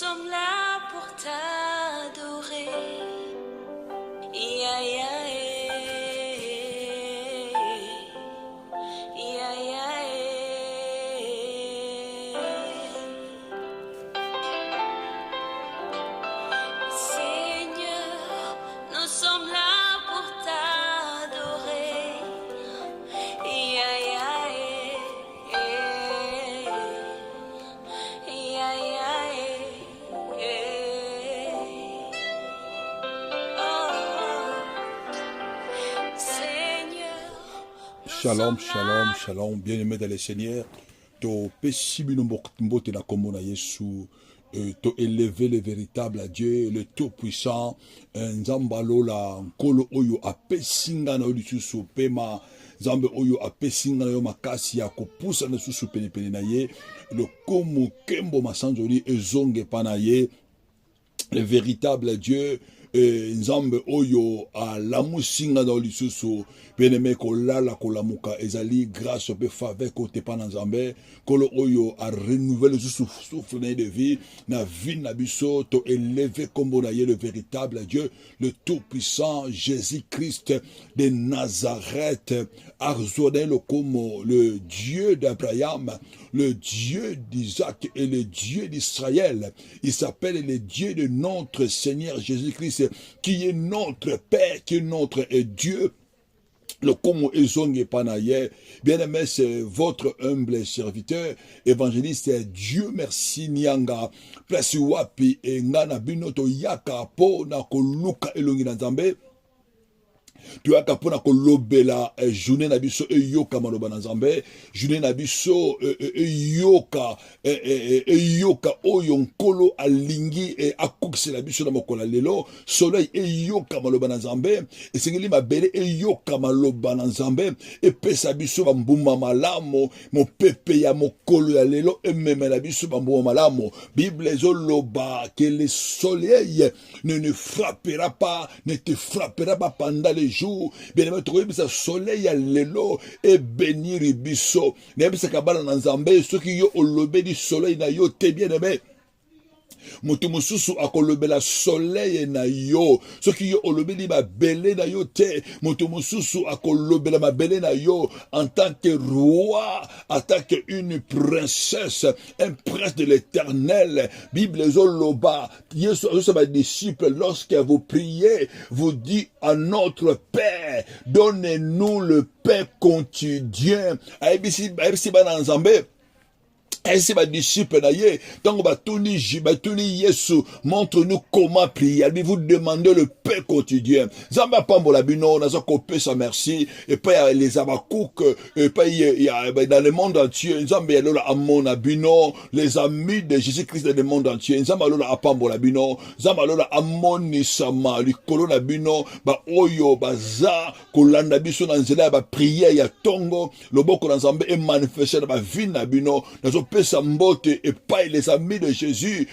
sommes là pour t'adorer. Ya, ya, eh. Ya, ya, eh. Seigneur, nous sommes là pour t'adorer. Ya, ya, eh. Ya, ya, eh. Shalom, shalom, shalom, bien-aimés dans le Seigneur. To pesibino mbote na komona Yesu, to élever le véritable Dieu, le tout-puissant, nzambalo la nkolo oyo apesinga na lisusu pema, nzambe oyo apesinga na yo makasi ya kopusa na susu pene na ye, le komo kembo masanjoli ezonge pa na ye, le véritable Dieu, nzambe oyo alamusinga na lisusu bien-aimé kolala kolamuka ezali grâce pe faveur kote pa na nzambe kolo oyo a renouveler lisusu souffle de vie na vie na biso to élever kombo na ye le véritable Dieu, le tout-puissant Jésus-Christ de Nazareth, arzonné le como le Dieu d'Abraham, le Dieu d'Isaac et le Dieu d'Israël. Il s'appelle le Dieu de notre Seigneur Jésus-Christ, qui est notre Père, qui est notre Dieu. Le Komo Ezonge Panaye, bien-aimé, c'est votre humble serviteur, évangéliste, Dieu merci Nyanga, place wapi, et ngana binoto yaka po na koluka elongi na Nzambe. Tu as kapona kolobela journée na biso yoka maloba na Nzambe, journée na biso yoka yoka oyo nkolo alingi akukise na biso na mokola lelo, soleil yoka maloba na Nzambe, esengeli mabele yoka maloba na Nzambe, epesa biso bambuma malamo, mopepe ya mokolo ya lelo emema na biso bambuma malamo. Bible ezoloba que le soleil ne frappera pas, ne te frappera pas pendant les jours. Bien aimé, tu vois, soleil à l'élo et bénir biso. N'est-ce pas kabala na Nzambe, ceux qui yo olobe du soleil na yo te bien aimé. Moto mususu akolobela soleil na yo, soki yo olobeli mabele na yo te, moto mususu akolobela mabele na yo en tant que roi, en tant qu'une princesse, un prince de l'Éternel. Bible zoloba, Yesu sa disciple, lorsque vous priez, vous dit à notre Père, donnez-nous le pain quotidien. Aibisi bana Nzambe. Ainsi, ma disciple, tant que batuni Yesu, montre-nous comment prier. Elle vous demandez le pain quotidien. Zamba pambola bino, nazo kopé sa merci. Et pas les abakouk, et pas dans le monde entier. Zamba yalola amon abino, les amis de Jésus-Christ dans le monde entier. Zamba lola apambola bino, zamba lola amon nisama, likolo na bino, ba oyo, ba za, kolanda biso na nzela, ba prier ya tongo, loboko na Nzambe et manifester na ba vie na bino, nazo Sambote et pas les amis de Jésus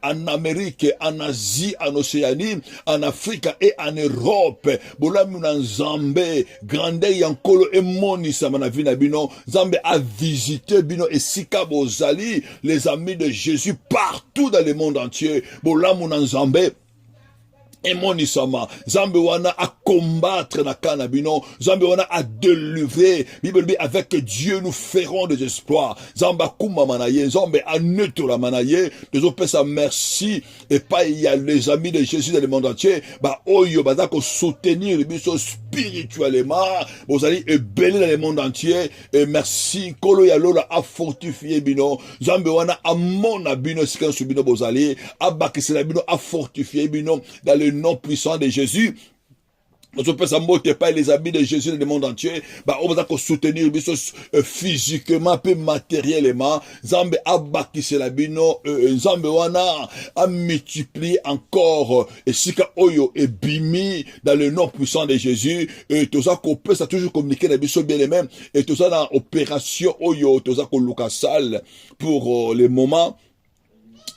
en Amérique, en Asie, en Océanie, en Afrique et en Europe. Bolamuna Nzambe, grandeur yankolo et moni samana vina bino. Nzambe a visité bino et sika bozali, les amis de Jésus partout dans le monde entier. Bolamuna Nzambe. Et mon isama, Zambe wana a combattre na kanabino, Zambe wana a délivrer, Bible dit avec Dieu nous ferons des espoirs, Zamba kuma manaye, Zambe a neutre la manaye, des autres sa merci, et pas il y a les amis de Jésus dans le monde entier, bah oyo, bah d'accord, soutenir les biso spirituellement, vous allez bénir dans le monde entier, et merci, kolo ya lola a fortifié bino, Zambe wana a mon abino, sikan subino bozali, a bakisela bino a fortifié bino, dans le nom puissant de Jésus. Nous peut s'emboter pas les amis de Jésus dans le monde entier. Bah, on va soutenir physiquement, peu matériellement. Zambe abaki c'est la bino, Zambe wana a multiplié encore, et sika oyo et bimi dans le nom puissant de Jésus. Et tout ça qu'on peut, ça toujours communiquer la biso bien les mêmes. Et tout ça dans opération oyo, tout ça qu'on look à salle pour les moments.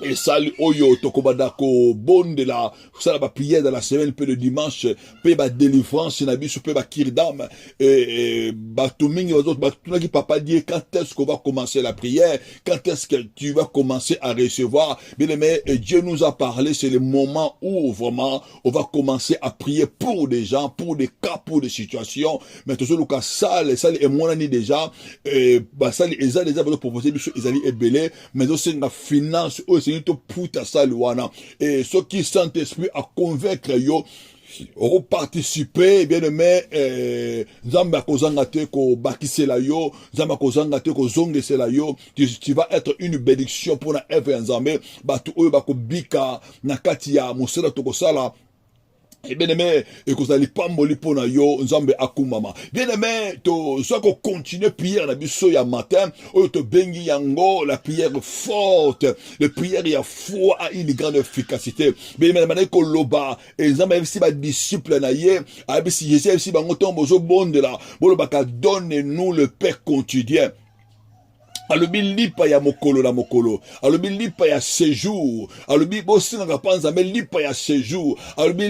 Et ça, oyo, tokobadako, bonde la, ça la prière dans la semaine, peu le dimanche, peu ba délivrance, nabiso, peu ba kirdam, ba tomingi, qui papa dit, quand est-ce qu'on va commencer la prière, quand est-ce que tu vas commencer à recevoir, bien aimé, Dieu nous a parlé, c'est le moment où vraiment, on va commencer à prier pour des gens, pour des cas, pour des situations, mais tout le cas, ça, et mon année déjà, bah, ça, les a déjà proposé, ils allaient ébélé, mais aussi, la finance, c'est to puta saluana et ceux qui sont esprit à convaincre yo participer bien aimé nzamba kozanga te ko bakisela yo nzamba kozanga te ko zongesela yo tu vas être une bénédiction pour na eve nzambe batu oyo bakobika na kati ya mosala tokosala. Et bien aimé, et que ça n'est pas molli pour na yo, nzambe akumama. Bien aimé, soit qu'on continue prière la biso ya matin, ou te bengi yango, la prière forte, la prière ya foi a une grande efficacité. Bien aimé, mané ko loba, et nzambe si ba disciple na ye, a si Jésus si ba ngoton bozo bonde la, bolo baka donne-nous le pain quotidien. Alobi lipa ya mokolo na mokolo, alobi lipa ya séjour, alobi bosi na kapanza mais lipa ya séjour, alobi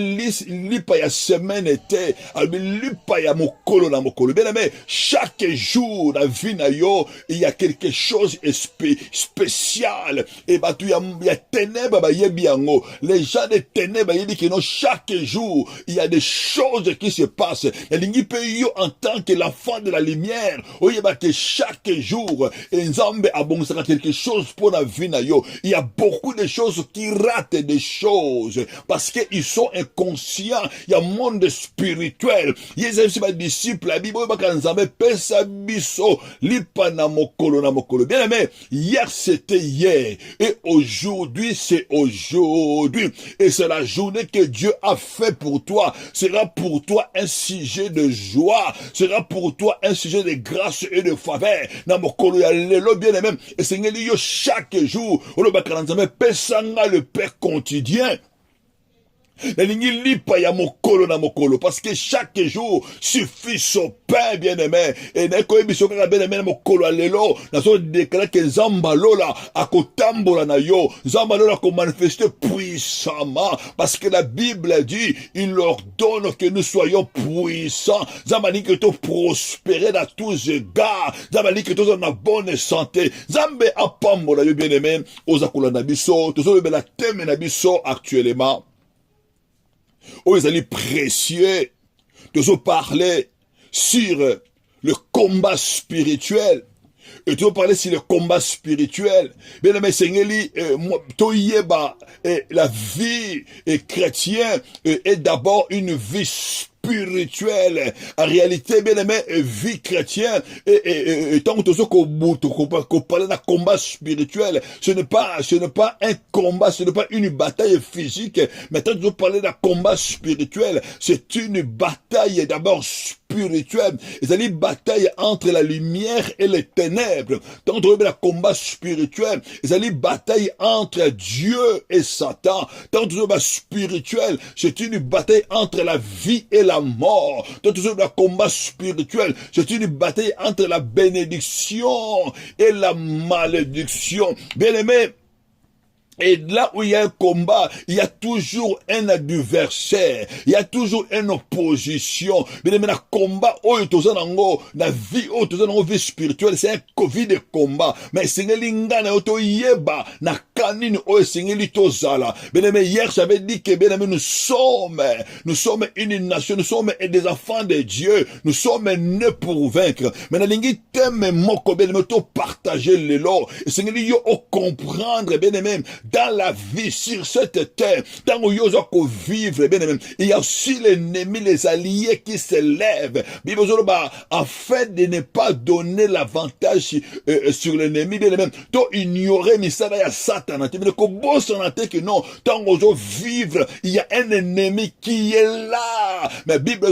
lipa ya semaine été, alobi lipa ya mokolo na mokolo. Bien aimé, chaque jour la vie na yo, il y a quelque chose de spécial. Et bah tu y a ténèbres ba yebi yango. Les gens de ténèbres yebi que non chaque jour il y a des choses qui se passent. Et l'ingi pe yo en tant que l'enfant de la lumière, oye ba que chaque jour Nzambe abonsera quelque chose pour la vie na yo. Il y a beaucoup de choses qui ratent des choses parce qu'ils sont inconscients. Il y a un monde spirituel. Yézé si ba disciple la Bible ba Nzambe pesa biso lipa na mokolo. Bien aimé, hier c'était hier et aujourd'hui c'est aujourd'hui et c'est la journée que Dieu a fait pour toi. Sera pour toi un sujet de joie, sera pour toi un sujet de grâce et de faveur. Na mokolo ya lelo bien aimé, et Seigneur yo chaque jour, on le bakalanzame pesanga le pain quotidien. Parce que chaque jour suffit son pain bien aimé. Et bien aimé mokolo lelo, na so déclarer que Zambalo la akotambola na yo, Zambalo la ko manifester puissamment parce que la Bible dit, il leur donne que nous soyons puissants. Zambali que tu prospérer dans tous égards, Zambali que tu en bonne santé. Zambe apambola yo bien aimé, ozakola na biso, to so la thème na biso actuellement. Oh, ils allaient précieux de se parler sur le combat spirituel. Et tu veux parler sur le combat spirituel. Bien aimé Seigneur, la vie chrétienne est d'abord une vie spirituelle. En réalité, bien aimé, vie chrétienne, et tant que parle d'un combat spirituel, ce n'est pas un combat, ce n'est pas une bataille physique, mais tant que tu parles d'un combat spirituel, c'est une bataille d'abord spirituelle. C'est une bataille entre la lumière et les ténèbres. Tant que tu parles d'un combat spirituel, c'est une bataille entre Dieu et Satan. Tant que tu parles spirituel, c'est une bataille entre la vie et la mort. Tant que tu parles d'un combat spirituel, c'est une bataille entre la bénédiction et la malédiction. Bien aimé, et là où il y a un combat, il y a toujours un adversaire, il y a toujours une opposition. Bien aimé, na combat, na vie spirituelle, c'est un Covid de combat. Mais c'est l'ingana oto yeba, na kanine o singeli tozala. Bien aimé, hier j'avais dit que bien aimé, nous sommes une nation, nous sommes des enfants de Dieu, nous sommes nés pour vaincre. Mais na lingi teme moko bien aimé, to partager les lots. Et c'est yo comprendre bien aimé. Dans la vie sur cette terre, dans où nous allons vivre, bien aimé, il y a aussi l'ennemi, les alliés qui se lèvent. Afin de ne pas donner l'avantage sur l'ennemi, bien aimé, tu ignorer misala ya Satan, tu veux que non, tant où nous vivre, il y a un ennemi qui est là. Mais Bible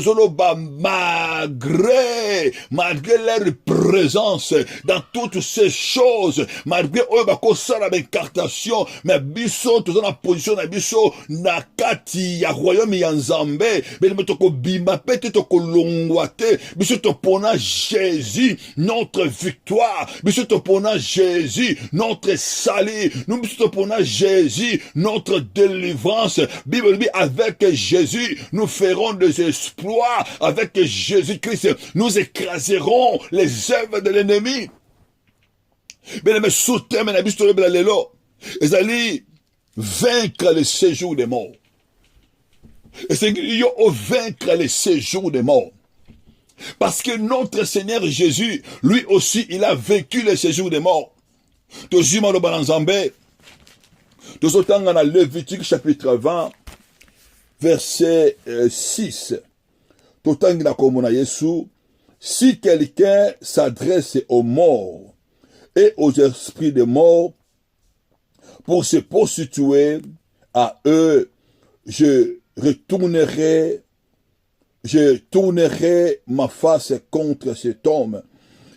malgré leur présence dans toutes ces choses, malgré la incartation, mais biso tous en position na biso na kati ya royaume ya Nzambe bele metoko bimba pete to kolongwate biso to pona Jésus notre victoire biso to pona Jésus notre salut nous Jésus, notre délivrance. Bible dit, avec Jésus, nous ferons des exploits. Avec Jésus-Christ, nous écraserons les œuvres de l'ennemi. Mais les soutiens, mais les soutiens, ils allaient vaincre le séjour des morts. Et c'est qu'ils ont vaincre le séjour des morts. Parce que notre Seigneur Jésus, lui aussi, il a vécu le séjour des morts. Tozima lo bananzambe. Tozotanga na Lévitique chapitre 20, verset 6. Totangi na komona Yesu. Si quelqu'un s'adresse aux morts et aux esprits des morts pour se prostituer à eux, je tournerai ma face contre cet homme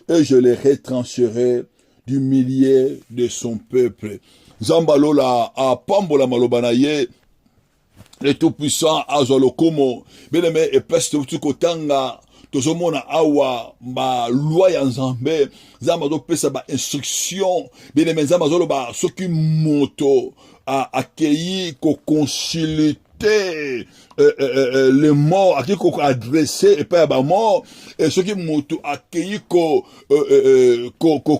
et je les retrancherai du milieu de son peuple. Zambalola a pambola malobanaye le tout-puissant azolokomo beleme e peste tukotanga tozomona awa ba loi ya Nzambe zamba do pesa ba instruction beleme zamba zolo ba soki moto a accueilli ko consulter les morts à qui qu'on adressé et pas à mort et ce qui moto accueilli ko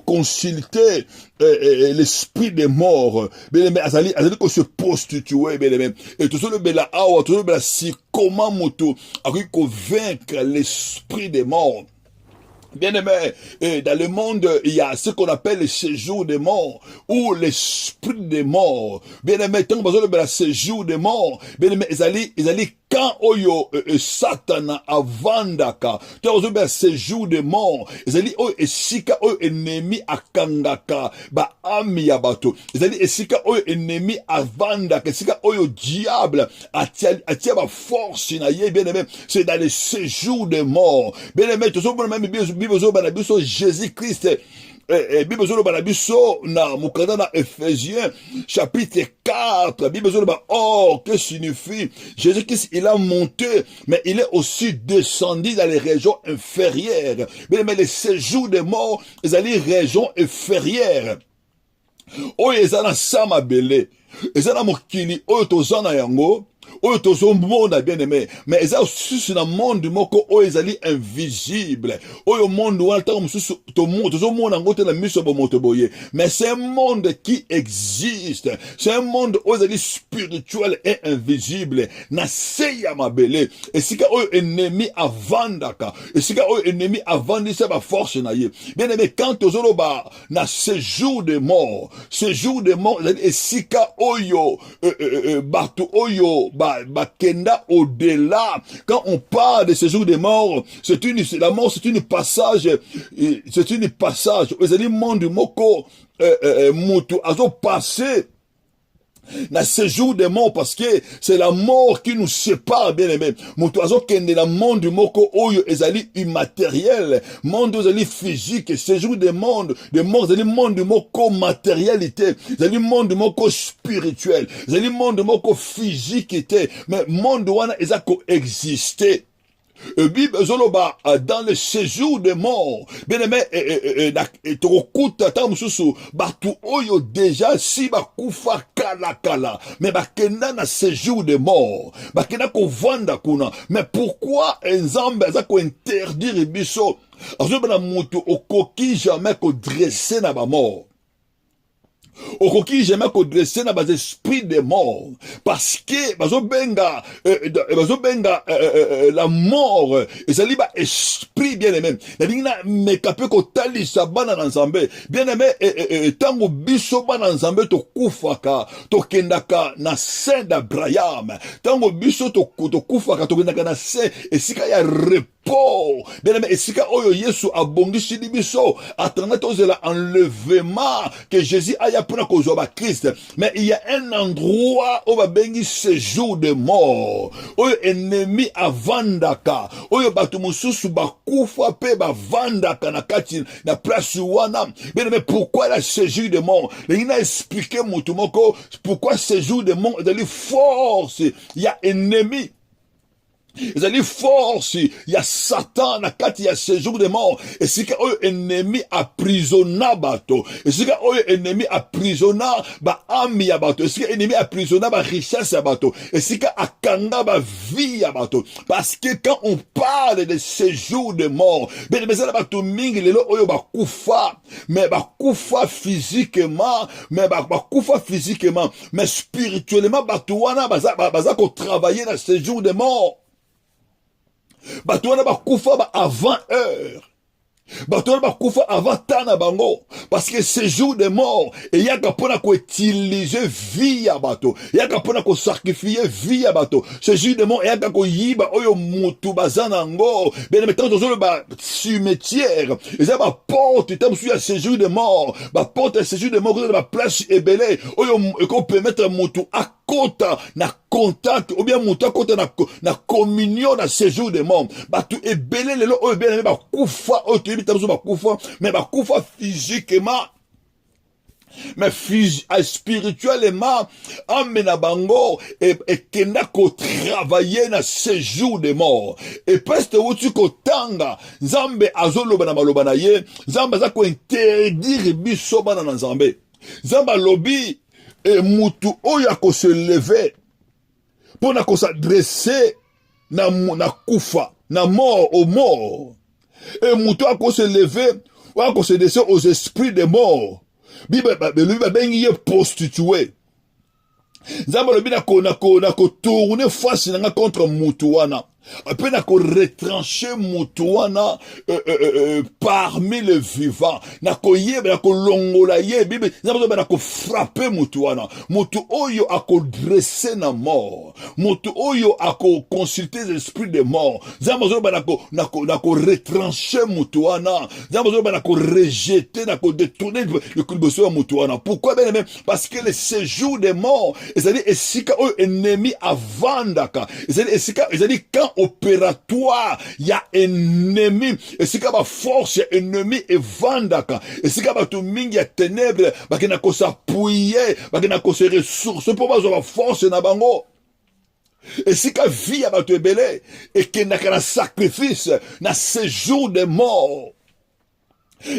consulter l'esprit des morts bien mais azali ko se prostituer bien mais et tout ça le bela awa tout le bela si comment moto a ko vaincre l'esprit des morts. Bien-aimé, dans le monde, il y a ce qu'on appelle le séjour des morts, ou l'esprit des morts. Bien-aimé, tant que vous avez le séjour des morts, bien-aimé, ils allaient quand oyo satana avandaka, tant que vous avez le séjour des morts, ils allaient oyo esika oyo ennemi akangaka, ba ami yabato, ils allaient esika oyo ennemi avandaka, esika oyo diable atia ba force na ye, bien-aimé, c'est dans le séjour des morts. Bien-aimé, tout ça, même Jésus-Christ, Bible na mukanda na Ephésiens chapitre 4, Bible or que signifie Jésus-Christ, il a monté mais il est aussi descendu dans les régions inférieures. Mais les séjours des morts, ils allaient régions inférieures. Oh ezana sama bele, ezana mokili oyo tozana yango. Oyo tozomona bien aimé, mais eza aussi na monde moko oyo ezali invisible. Oyo monde wana tango mususu tozomona ngo te na miso bo moto boye, mais c'est un monde qui existe. C'est un monde oyo ezali spirituel et invisible. Na se ya mabele, esika oyo ennemi avandaka, esika oyo ennemi avandisa ba force na ye. Bien aimé, quand tozoloba na séjour de mort, séjour de mort esika oyo bato oyo kenda au-delà. Quand on parle de séjour des morts, la mort, c'est une passage, c'est un monde moko, mutu, azo passé, na séjour des morts parce que c'est la mort qui nous sépare bien aimé. Mutu azo kende la monde moko oyo ezali immatériel, monde ezali physique, séjour des morts ezali monde moko matérialité, ezali monde moko spirituel, ezali monde moko physique mais monde wana ezako exister. Bible zoloba dans le séjour des morts. Bien aimé, tokuta ta mususu batu oyo déjà si bakufa kala mais bakenda na séjour des morts. Bakenda ko vanda kuna. Mais pourquoi Nzambe za ko interdire biso? Azoba na mutu okoki jamais ko dresser na ba mort. Okoki jamais ko dresser na bas esprit des morts parce que bazobenga la mort ezali ba esprit bien aimé na bingina mekape ko talisa bana na Nzambe bien aimé tango biso bana Nzambe to kufaka to kendaka na sein d'Abraham tango biso to kufaka to kendaka na sein esika ya repos bien aimé esika oyo Yesu abongisi biso atanda tozela enlèvement que Jésus aya pour la Christ, mais il y a un endroit où va bengi séjour de mort, où ennemi avandaka, où batu mususu bakufa pe bavandaka na kati na place wana. Mais pourquoi la séjour de mort? Il a expliqué mutumoko pourquoi séjour de mort de la force. Il y a ennemi. ezali force ya Satan na kati ya séjour de mort, esika oyo ennemi aprisonna bato, esika oyo ennemi aprisonna ba ami ya bato, esika ennemi aprisonna ba richesse ya bato, esika akanga ba vie ya bato. Parce que quand on parle de séjour de mort, ben bezala bato mingi lelo oyo bakufa, mais bakufa physiquement, mais spirituellement bato wana baza ko travailler na séjour de mort. Bato wana bakufa ba avant heure. Bato wana bakufa avant temps na bango. Parce que séjour de mort, et yaka pona ko utiliser vie ya bato. Yaka pona ko sacrifier vie ya bato. Séjour de mort, yaka ko yiba oyo mutu bazana ngo. Bien mettant dans le ba cimetière. Et ça ba porte, tam su ya séjour de mort. Ba porte séjour de mort, ba place ebele. Oyo ko permettre mutu à kota na contact ou bien mutu kota na communion na séjour de mort. Batu ebele lelo oyo bien ba kufa oyo ba kufa, mais ba kufa physiquement, mais spirituellement amena bango et kenda ko travailler na séjour de mort. Et peste wutu ko tanga nzambe azoloba na maloba na ye, nzambe za ko interdire biso bana na nzambe. Nzambe lobi et mutu oya ko se lever pour na ko s'adresser na kufa na mort au mort. Et mutu a ko se lever ou a ko se laisser aux esprits de mort. Bible lui va bengi prostitué. Nzambe lobi na ko tourner face na contre mutu wana. Après na ko retrancher mutu wana parmi les vivants. Na ko yeba na ko longola ye Bible nzambe lobi na ko frapper mutu wana. Mutu oyo a ko dresser na mort. Mutu oyo a ko consulter les esprits de mort. Nzambe lobi na ko retrancher mutu wana. Nzambe lobi na ko rejeter, na ko détourner le kulboso ya mutu wana. Pourquoi bien aimé? Parce que le séjour des morts, c'est-à-dire esika oyo ennemi avandaka. C'est-à-dire quand opératoire ya ennemi, esika ba force ya ennemi evandaka, esika bato mingi ya ténèbres bakena ko s'appuyer, bakena ko se ressources pour ba force na bango. Esika vie ya bato ebele ekendaka na sacrifice na séjour de mort.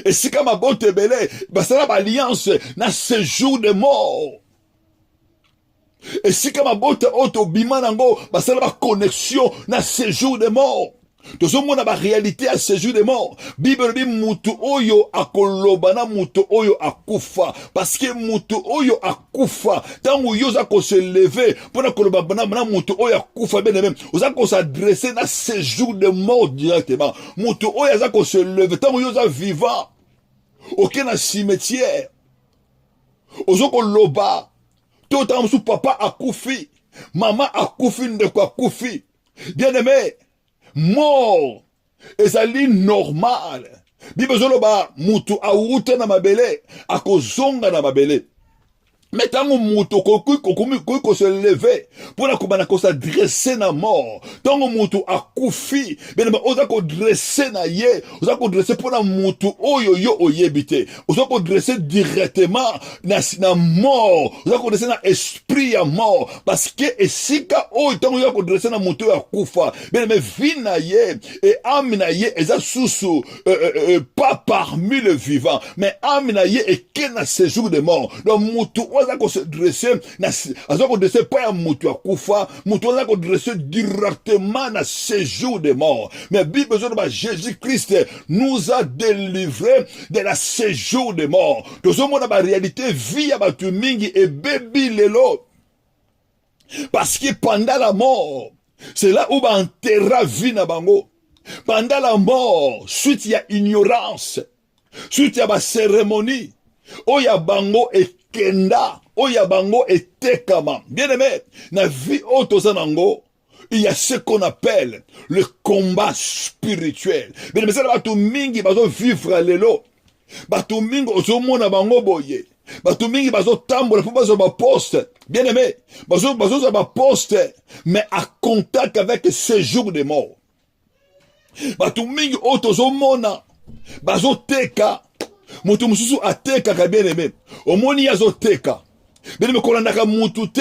Esika mabote ebele basala ba alliance na séjour de mort. Et si comme un bote auto bimanango, bah ça la connexion na séjour de mort. Tout ce monde a la réalité à séjour de mort. Bible dit mutu oyo akolobana mutu oyo akufa. Parce que mutu oyo akufa. Tant où yo ko se lever pour na kolobana mutu oyo akufa ben même. Oza ko s'adresser na séjour de mort directement. Mutu oyo za ko se lever tant où yo vivant. Aucun na cimetière. Ozo ko loba. Tout en sous papa a koufi, maman a koufi, ndeko a koufi. Bien aimé, mort, ezali normal. Bibezolo ba mutu a route na mabele, a kozonga na mabele. Mais tant que mutu ko se lever, pour la kubana ko s'adresser na mort. Tant que mutu a koufi, bien aimé, oza ko dresser na ye, oza ko dresser pour la mutu oyo yo oyebite. Oza ko dresser directement na mort. Oza ko dresser na esprit à mort. Parce que esika oyo tant yo ko dresser na mutu ya kufa. Bien aimé, vie na ye et âme na ye eza susu pas parmi les vivants, mais âme na ye et que na séjour de mort. Donc mutu oza ko se dresser na oza ko dresser pas ya mutu ya kufa, mutu oza ko dresser directement na séjour de mort. Mais Bible besoin de Jésus-Christ nous a délivrés de la séjour de mort. Tout ce monde a la réalité vie à batu mingi et baby lelo. Parce que pendant la mort, c'est là où va enterrer vie na bango. Pendant la mort, suite il y a ignorance, suite il y a cérémonie, oh y a bango et kenda, oh y a bango et tekama. Bien aimé, na vie autosanango, il y a ce qu'on appelle le combat spirituel. Bien aimé, ça va tout mingi bazo vivre lelo, bato mingi ozo mona bango boye. Bato mingi bazo tambola pour bazo ba poste. Bien aimé, bazo ba poste, mais à contact avec ce jour de mort. Bato mingi otozo mona bazo teka mutu mususu ateka ka bien aimé omoni azo teka bien aimé kolandaka mutu te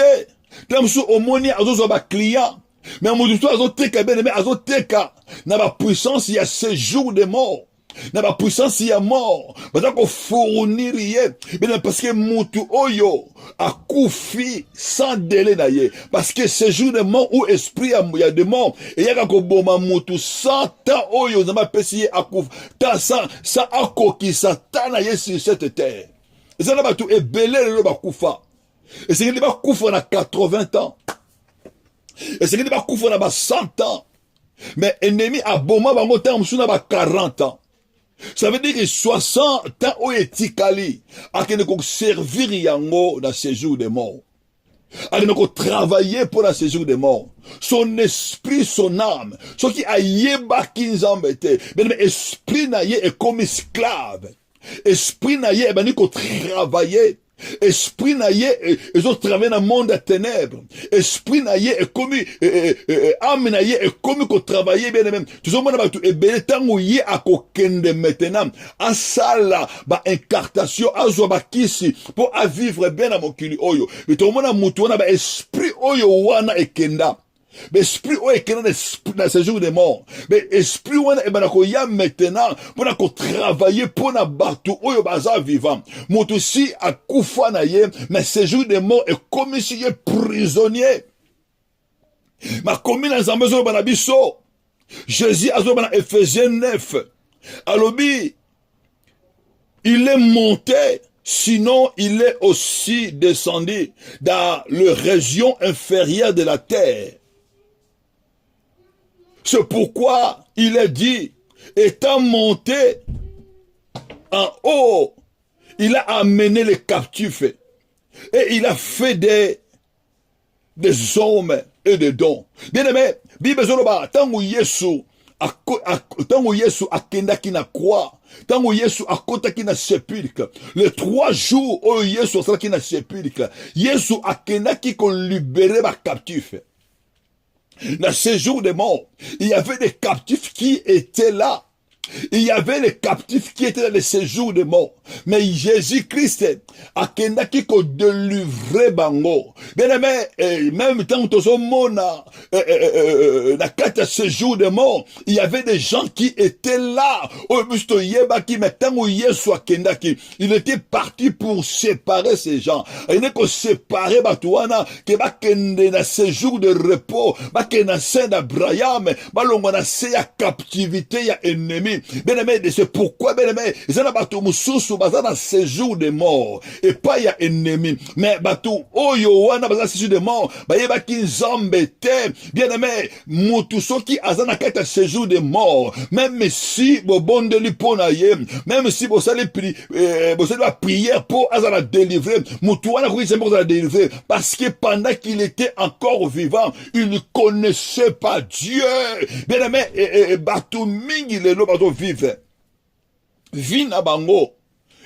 mususu omoni azozo ba client Mais mutu so azoteka bien aimé azoteka na ba puissance ya séjour de mort. Na ba puissance ya mort. Baza ko fournir ye. Bien parce que mutu oyo akufi sans délai na ye. Parce que séjour de mort ou esprit ya de mort et yaka ko boma mutu 100 ans oyo zama pesi ye akufa. Ta sa akoki satana ye sur cette terre. Ezana batu ebele le bakufa. Et c'est qu'il va couper à 80 ans. Et c'est qu'il va couper à 100 ans. Mais ennemi a boma bango terme sous na 40 ans. Ça veut dire que 60 ans au etikali a que ne servir yango dans ces jours de mort. A que ne travailler pour dans ces jours de mort. Son esprit, son âme, ce qui a yeba kinzambete, mais esprit na ye est comme esclave. Esprit na ye est bani ko travailler. Esprit na ye ils ont travaillé dans le monde des ténèbres. Esprit na ye est comme âme na ye est comme qu'on travaillait bien même. Tout ça monde et ben tango ye a ko kende maintenant a sala ba incartation a zo ba kisi pour à vivre bien dans mon kili oyo. Mais tout le monde a mutu na ba esprit oyo wana ekenda. Mais esprit oyo ekenda dans ces jours de mort. Mais esprit wana e bana ko ya maintenant pour na ko travailler pour na batu oyo baza vivant. Mutu si akufa na ye mais ces jours de mort est comme si il est prisonnier. Ma commune en zambezo bana biso. Jésus azo bana Ephésiens 9. Alobi il est monté, sinon il est aussi descendu dans les régions inférieures de la terre. C'est pourquoi il est dit, étant monté en haut, il a amené les captifs et il a fait des hommes et des dons. Bien aimé, Bible Zoroba, tangu Yesu akendaki na croix, tangu Yesu akotaki na sépulcre, les 3 jours où Yesu asalaki na sépulcre, Yesu akendaki qu'on libérait les captifs. Dans ces jours de mort, il y avait des captifs qui étaient là. Il y avait les captifs qui étaient dans les séjours de mort. Mais Jésus-Christ a kendaki ko délivrer bango. Bien aimé, même tant que mona na kata séjour de mort, il y avait des gens qui étaient là. Il était parti pour séparer ces gens. Il n'est que séparer batuana que ba kende na séjour de repos, ba kende na d'Abraham, ba longo na ya captivité ya ennemi. Bien aimé, c'est pourquoi, bien aimé, ils ont battu mususu baza dans séjour de mort et pas ya ennemi. Mais battu oyo wana baza séjour de mort, ba yeba ki nzambete. Bien aimé, mutu soki azana kata séjour de mort. Même si bo bonde li pona ye, même si bo sali la prière pour azana délivrer, mutu wana ko c'est pour azana délivrer parce que pendant qu'il était encore vivant, il ne connaissait pas Dieu. Bien aimé, battu mingi le lo vive vina bango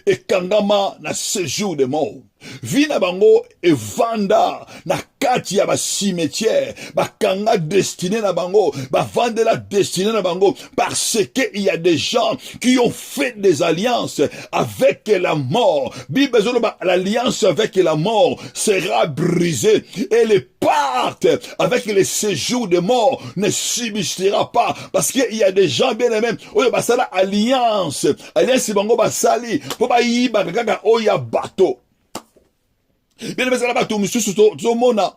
e kangama na séjour de mort. Vina bango e vanda na kati ya ba cimetière, ba kanga destiné na bango, ba vande la destinée na bango parce que il y a des gens qui ont fait des alliances avec la mort. Bible ba l'alliance avec la mort sera brisée et les partent avec les séjours de mort ne subsistera pas parce que il y a des gens bien aimés oyo basala alliance bango basali po ba yiba kaka oya bato. Bien aimé, ça bato mususu to mona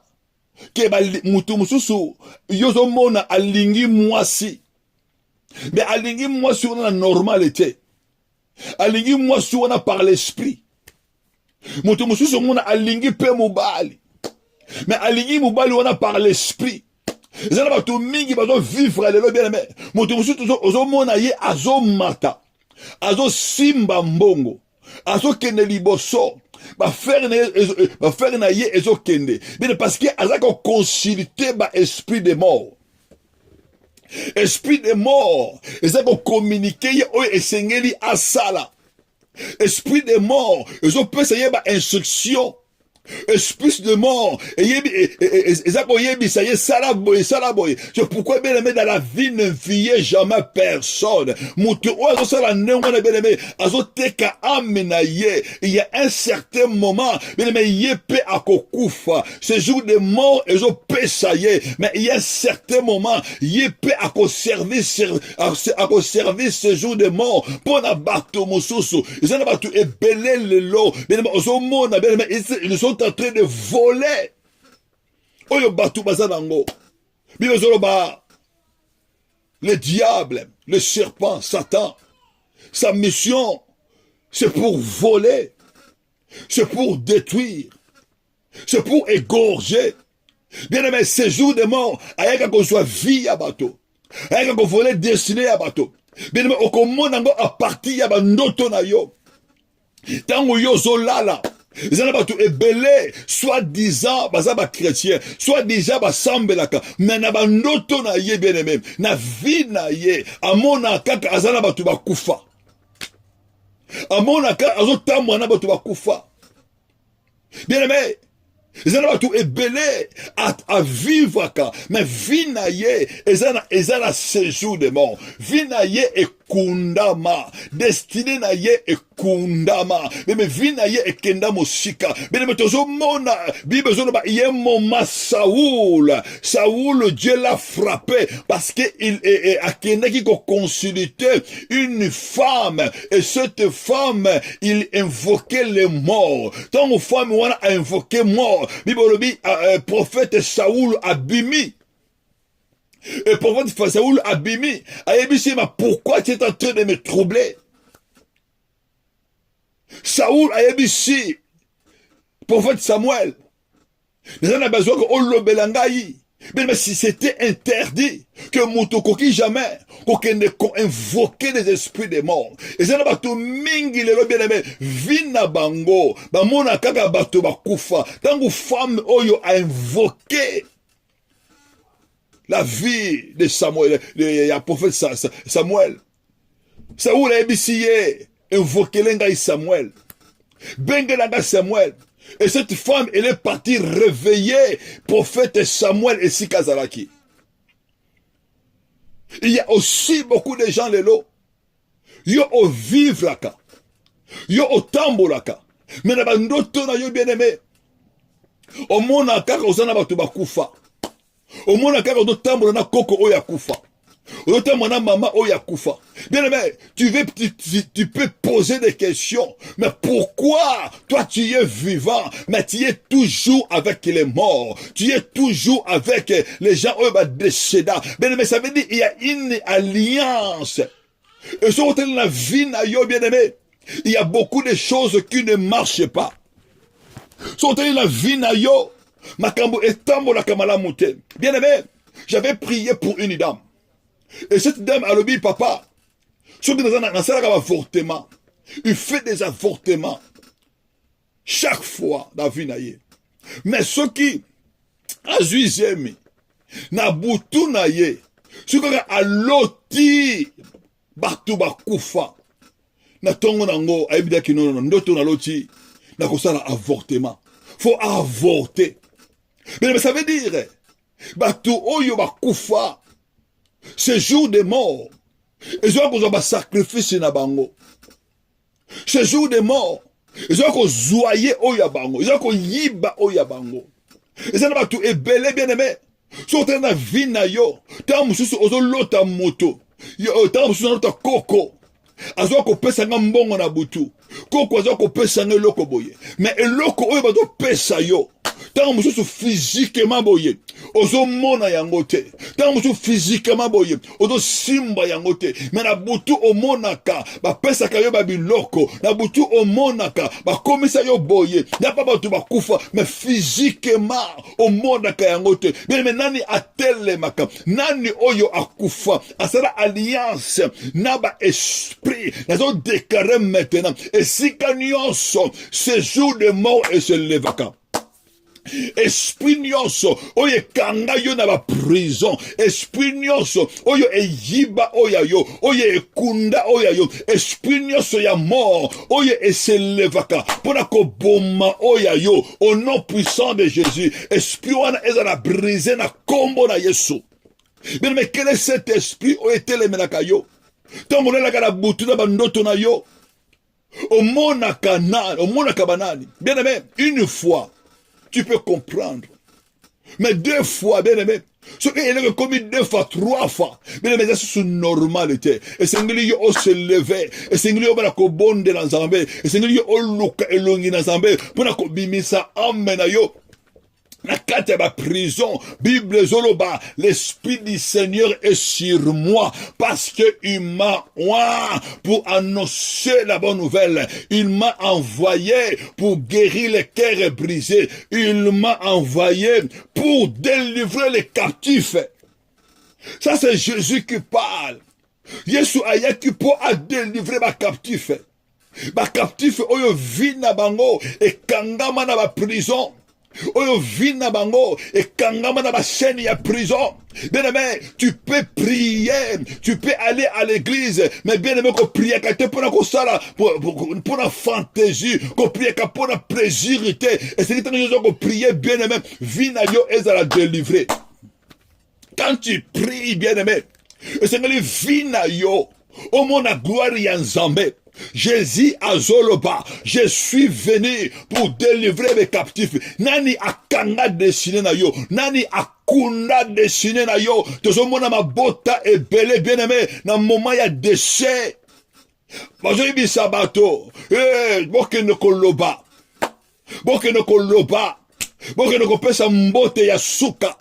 ke ba mutu mususu yozo mona alingi mwasi. Mais alingi mwasi on a normalité. Alingi mwasi on a par l'esprit. Mutu mususu mona alingi pe mobali. Mais alingi mobali on a par l'esprit. Zana bato mingi bazo vivre le bien aimé. Mutu mususu ozo mona ye azo mata. Azo simba mbongo. Azo kene liboso. Ba faire na ye ezo kende. Bien parce que azako consulter ba esprit de mort. Esprit de mort. Ezako communiquer ye o esengeli asala. Esprit de mort. Ezo pesa ye ba instruction. Esprit de mort. C'est pourquoi bien aimé dans la vie ne viez jamais personne. Il y a un certain moment bien aimé yepe akokufa. Ce jour de mort ils ont pesa ye, mais il y a un certain moment, ye peut à conserver ce jour de mort, pour na bato mosusu, ils ont bato ebele lelo, ils sont en train de voler. Oyo bato bazanango, le diable, le serpent, Satan, sa mission, c'est pour voler, c'est pour détruire, c'est pour égorger. Bien aimé, ce jour de mort, ayaka qu'on soit vie à bateau, ayaka qu'on voler destiné à bateau. Bien aimé, okomona à partir ya bandoto na yo. Tango yo zolala, zana batu ebele, soit disant baza ba chrétien, soit déjà ba sambelaka, mais na bandoto na ye bien aimé, na vie na ye, amona kaka azana batu ba kufa. Amona kaka azotamwa na batu ba kufa. Bien aimé, ezana batu ebele à vivre ka, mais vie na ye ezana séjour de mort, vie na ye ekundama, destinée na ye ekundama, mais vie na ye ekenda mosika. Bien mais tozo mona bible zo ba ye moma Saoul Dieu l'a frappé parce que il est akenda qui consultait une femme, et cette femme il invoquait les morts. Tant une femme wana a invoqué mort, Bibolobi, prophète Saoul abimi. Et prophète Saoul abimi. Ayebisi, mais pourquoi tu es en train de me troubler? Saoul ayebisi. Prophète Samuel. Nous avons besoin que Olobelangaï. Mais si c'était interdit, que Moutokoki jamais, qu'on invoquer les esprits des morts. Et ça n'a pas tout mingi le bien aimé, vina bango, ba mona kaka bato ba kufa, tango femme oyo a invoqué la vie de Samuel, le prophète Samuel. Saoul a ébissé, invoqué l'engaï Samuel. Bengelanga Samuel. Et cette femme, elle est partie réveiller prophète Samuel et Sikazalaki. Il y a aussi beaucoup de gens, lelo. Yo au vivre laka. Yo au tambo laka. Mais na bandoto na yo bien aimé. Au mona kaka osana batu bakufa. Au mona kaka do tambo na koko oya kufa. Otamona maman oya kufa. Bien aimé, tu peux poser des questions. Mais pourquoi toi tu es vivant, mais tu es toujours avec les morts, tu es toujours avec les gens décédés. Bien aimé, ça veut dire il y a une alliance. Et sur la vie na yo bien aimé, il y a beaucoup de choses qui ne marchent pas. Sur la vie na yo, makambo etambo la kamala mouté. Bien aimé, j'avais prié pour une dame. Et cette dame a dit, papa, ceux qui ont avortement, il fait des avortements chaque fois dans la vie naïe. Mais ceux qui ont juizemi, na butu naïe, ceux qui ont loti, batu bakufa, na tongo nango, aibida kino, ndoto na loti, na kosala avortement. Faut avorter. Mais ça veut dire, batu oyo bakufa, ce jour de mort, ils ont un sacrifice na bango. Ce jour de mort, ils ont un zoyer oya bango, ils ont un yiba oya bango. Ils ont tout ebele bien aimé. Surtout na vie na yo, tant mususu ozo lota moto, tant mususu lota koko. Azo ko pesa ngambongo na butu. Koko azo ko pesa ngeloko boye. Mais eloko oyo bazo pesa yo. Tant mususu physiquement boye. Ozo mona yangote. Tant mususu physiquement boye. Ozo simba yangote. Mais na butu o monaka. Ba pesa kayo ba biloko. Na butu o monaka. Ba komisa yo boye. Na pa batu ba kufa. Mais physiquement o monaka yangote. Mais nani atele maka. Nani oyo akufa. Asara alliance. Na ba esprit. Nazo déclarer maintenant. Et si kanyonso. Ce jour de mort et se levaka. Esprit nyonso oyo ekanga yo na ba prison, esprit nyonso oyo eyiba oya yo, oyo ekunda oya yo, esprit nyonso ya mort oyo eselevaka pona ko boma oya yo, au nom puissant de Jésus, esprit wana ezala brisé na kombo na Yesu. Mais quel est cet esprit oyo etelemelaka yo ntango olelaka na butu na bandoto na yo, omonaka banani? Bien aimé, une fois tu peux comprendre Mais 2 fois, bien aimé. Ce qu'il a commis 2 fois, 3 fois. Bien aimé, ça c'est normalité. Et c'est que lui, on se levait. Et c'est que lui, on va la bonde dans Zambé. Et c'est que lui, on look et longi dans Zambé. Pour la bimisa, amen, yo. Na kati ya prison, Bible zoloba, l'esprit du Seigneur est sur moi parce que il m'a pour annoncer la bonne nouvelle. Il m'a envoyé pour guérir les cœurs brisés. Il m'a envoyé pour délivrer les captifs. Ça c'est Jésus qui parle. Yesu ayaki pour délivrer ma captif. Ma captif oyo vina bango et kangama na ba prison. Oyo vina bango et kangama na ba chaîne ya prison. Bien aimé, tu peux prier, tu peux aller à l'église, mais bien aimé qu'on prie qu'à te pour la fantaisie, qu'on prie qu'à pour la plaisirité. Et c'est qu'on prie bien aimé, vina yo est à la délivrer. Quand tu pries bien aimé, et c'est que les vina yo, au monde à gloire yanzambe. Jésus azoloba, je suis venu pour délivrer mes captifs. Nani akanga dessiné na yo, nani akunda dessiné na yo. Tozo mona mabota et belé bien aimé, na moment ya décès. Bazo ibi sabato, boke no koloba, boke no koloba, boke no kopesa mbote ya suka.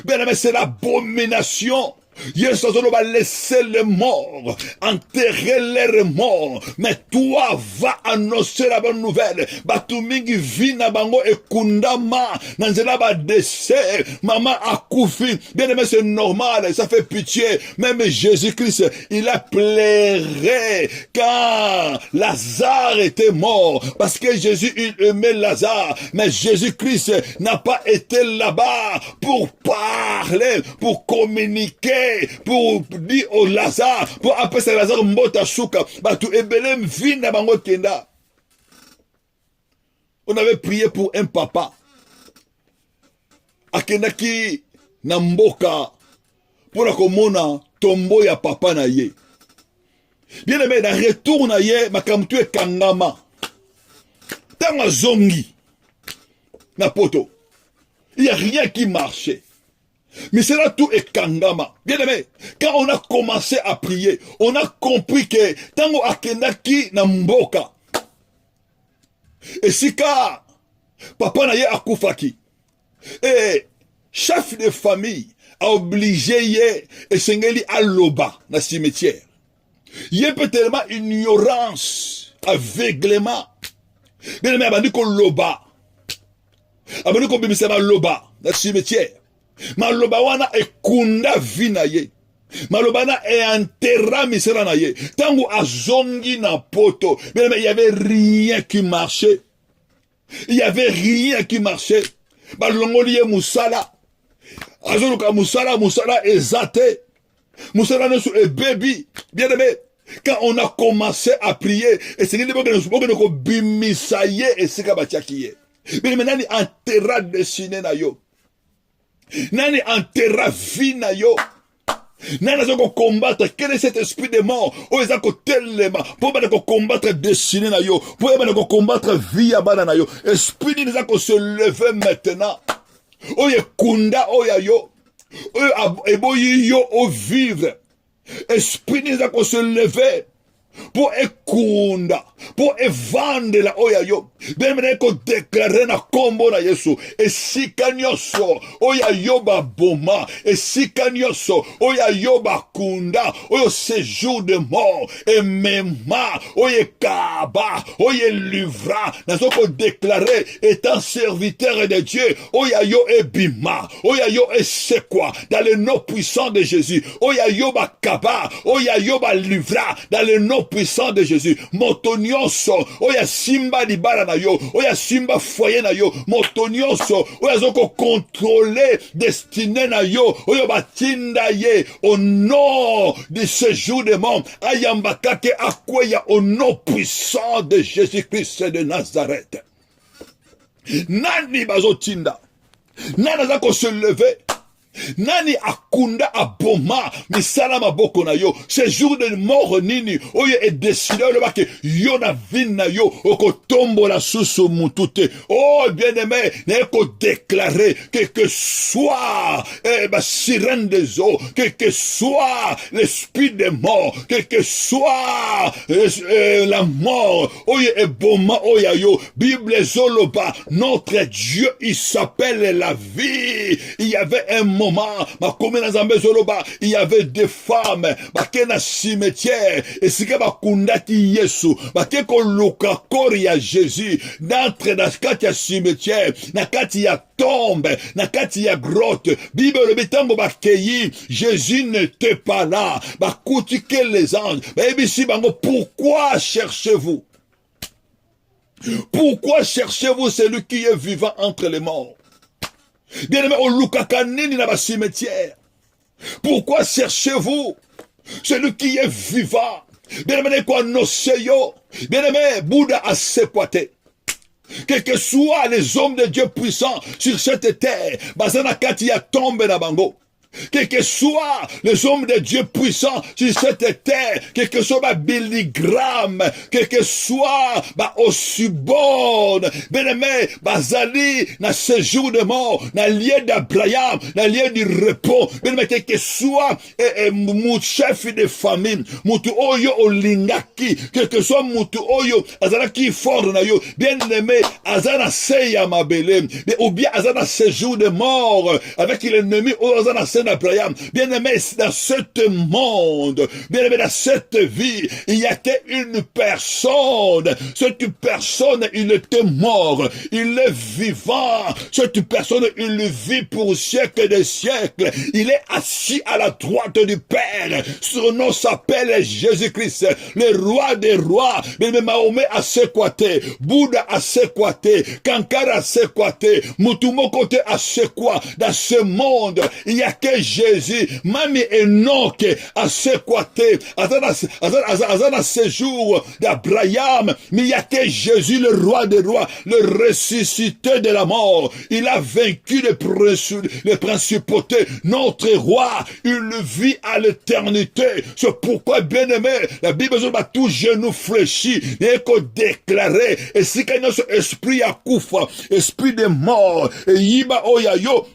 Bien aimé, c'est l'abomination. Yes, on va laisser les morts, enterrer les morts. Mais toi, va annoncer la bonne nouvelle. Batumingi vina bango et kundama. Nanzela ba décès. Maman a koufi. Bien aimé, c'est normal. Ça fait pitié. Même Jésus-Christ, il a pleuré quand Lazare était mort. Parce que Jésus, il aimait Lazare. Mais Jésus-Christ n'a pas été là-bas pour parler, pour communiquer, pour dire au Lazare, pour appeler ce Lazare mbota souka, batu ebelem vina bango kenda. On avait prié pour un papa. Akenaki na mboka pour la komona tombo ya papa na ye. Bien aimé, na retour na ye, makamtu e kangama. Tanga zongi na poto. Il n'y a rien qui marchait. Mais c'est là tout est kangama. Bien aimé, quand on a commencé à prier, on a compris que tango akendaki na mboka. Et si ka papa na ye akufaki. Et chef de famille a obligé ye et sengeli aloba na cimetière. Ye peut tellement ignorance, aveuglement. Bien aimé, abandi ko loba. Abandi ko bimisema loba na cimetière. Maloba wana ekunda vina ye. Maloba na enterra misera na ye. Tango azongi na poto. Mais il y avait rien qui marchait. Il y avait rien qui marchait. Balongoli ye musala. Azoluka musala ezate. Musala nesu e baby. Bien aimé. Quand on a commencé à prier, et c'est qu'il y a bimisaye et c'est kabatiakiye. Mais maintenant, il enterra dessiné na yo. Nani enterra vie na yo. Nani azoko combattre. Quel est cet esprit de mort? O ezako telema. Pour ba ko combattre destiné na yo. Pour ba ko combattre vie ya bana na yo. Esprit ni ezako se lever maintenant. Oye kunda oya yo. Oye eboyi yo o vivre. Esprit ni ezako se lever. Pour ekunda, pour evande la oya yo. Bien mener ko déclarer na kombo na Yesu. Et si kanyoso, oya yo ba boma. Et si kanyoso, oya yo ba kunda. Oyo séjour de mort. Et mema, oye kaba, oye livra. Nazo ko déclarer étant serviteur de Dieu. Oya yo e bima. Oya yo e sekwa. Dans le nom puissant de Jésus. Oya yo ba kaba. Oya yo ba livra. Dans le nom puissant de Jésus. Motonioso, oya simba libara na yo, oya simba foyer na yo, motonioso, oya zoko contrôler destiné na yo, oya batinda ye, au nom de ce jour de mort, ayambakake akweya au nom puissant de Jésus-Christ de Nazareth. Nani bazotinda, nani zako se lever, Nani akunda aboma misala maboko na yo. Ce jour de mort nini oyo e décidé le bake yo na vina yo okotombo la susu mutute. Oh bien-aimé, n'est qu'au déclarer que soit sirène des eaux, que soit l'esprit des morts, que soit la mort. Oyo e boma oya yo. Bible zoloba, notre Dieu il s'appelle la vie. Il y avait un moment, il y avait des femmes, qui na cimetière, et si bakundati Yesu, qui koluka kori ya Jésus, d'entre na kati ya cimetière, na kati ya tombe, na kati ya grotte. Bible le bitango bakeyi, Jésus n'était pas là. Bakuti que les anges. Babisi bango, pourquoi cherchez-vous? Pourquoi cherchez-vous celui qui est vivant entre les morts? Bien-aimé, au Lukakanini na ba cimetière. Pourquoi cherchez-vous celui qui est vivant? Bien-aimé, quoi noseyo? Bien-aimé, Bouddha a séquaté. Quels que soient les hommes de Dieu puissants sur cette terre, Bazana Katia tombe na bango. Quels que soient les hommes de Dieu puissants sur cette terre, quel que soit ma Billy Graham, quel que soit ma Osubon, bien-aimé, Bazali, na séjour de mort, na lieu d'Abraham, na lieu du repos, bien-aimé, quel que soit mon chef de famille, mutu oyo olingaki, quel que soit mutu oyo, azanaki fort na yo, bien-aimé, azana seya mabele, ou bien azana séjour de mort, avec l'ennemi, ou azana d'Abraham. Bien-aimé, dans ce monde, bien-aimé, dans cette vie, il y a qu'une personne. Cette personne, il était mort. Il est vivant. Cette personne, il vit pour siècles des siècles. Il est assis à la droite du Père. Son nom s'appelle Jésus-Christ, le roi des rois. Bien-aimé, Mahomet a séquaté. Bouddha a séquaté. Kankara a séquaté. Mutumoko a séquaté. Dans ce monde, il y a que Jésus, Mami Enoch a séquaté, Azana séjour d'Abraham, mais il y a que Jésus, le roi des rois, le ressuscité de la mort. Il a vaincu les principautés. Notre roi, il vit à l'éternité. C'est pourquoi, bien-aimé, la Bible va tout genou fléchi, et qu'on déclarer, et si qu'il y a notre esprit à koufa, esprit de mort, et yiba oyayo,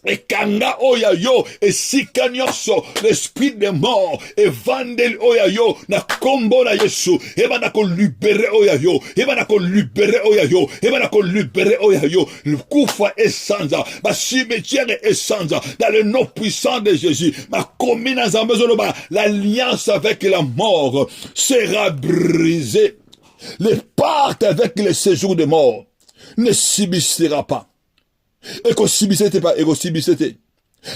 et kanga oyayo, et sikanyoso, l'esprit de mort, et vandel oyayo, na kombo na Yesu, et banako libéré oyayo, et banako libéré oyayo, et banako libéré oyayo, le koufa est sanza, ma cimetière est sanza, dans le nom puissant de Jésus, ma commune en Zambezoloba, l'alliance avec la mort sera brisée, les pactes avec le séjour de mort ne subsistera pas. Ekosibisete pas, ekosibisete.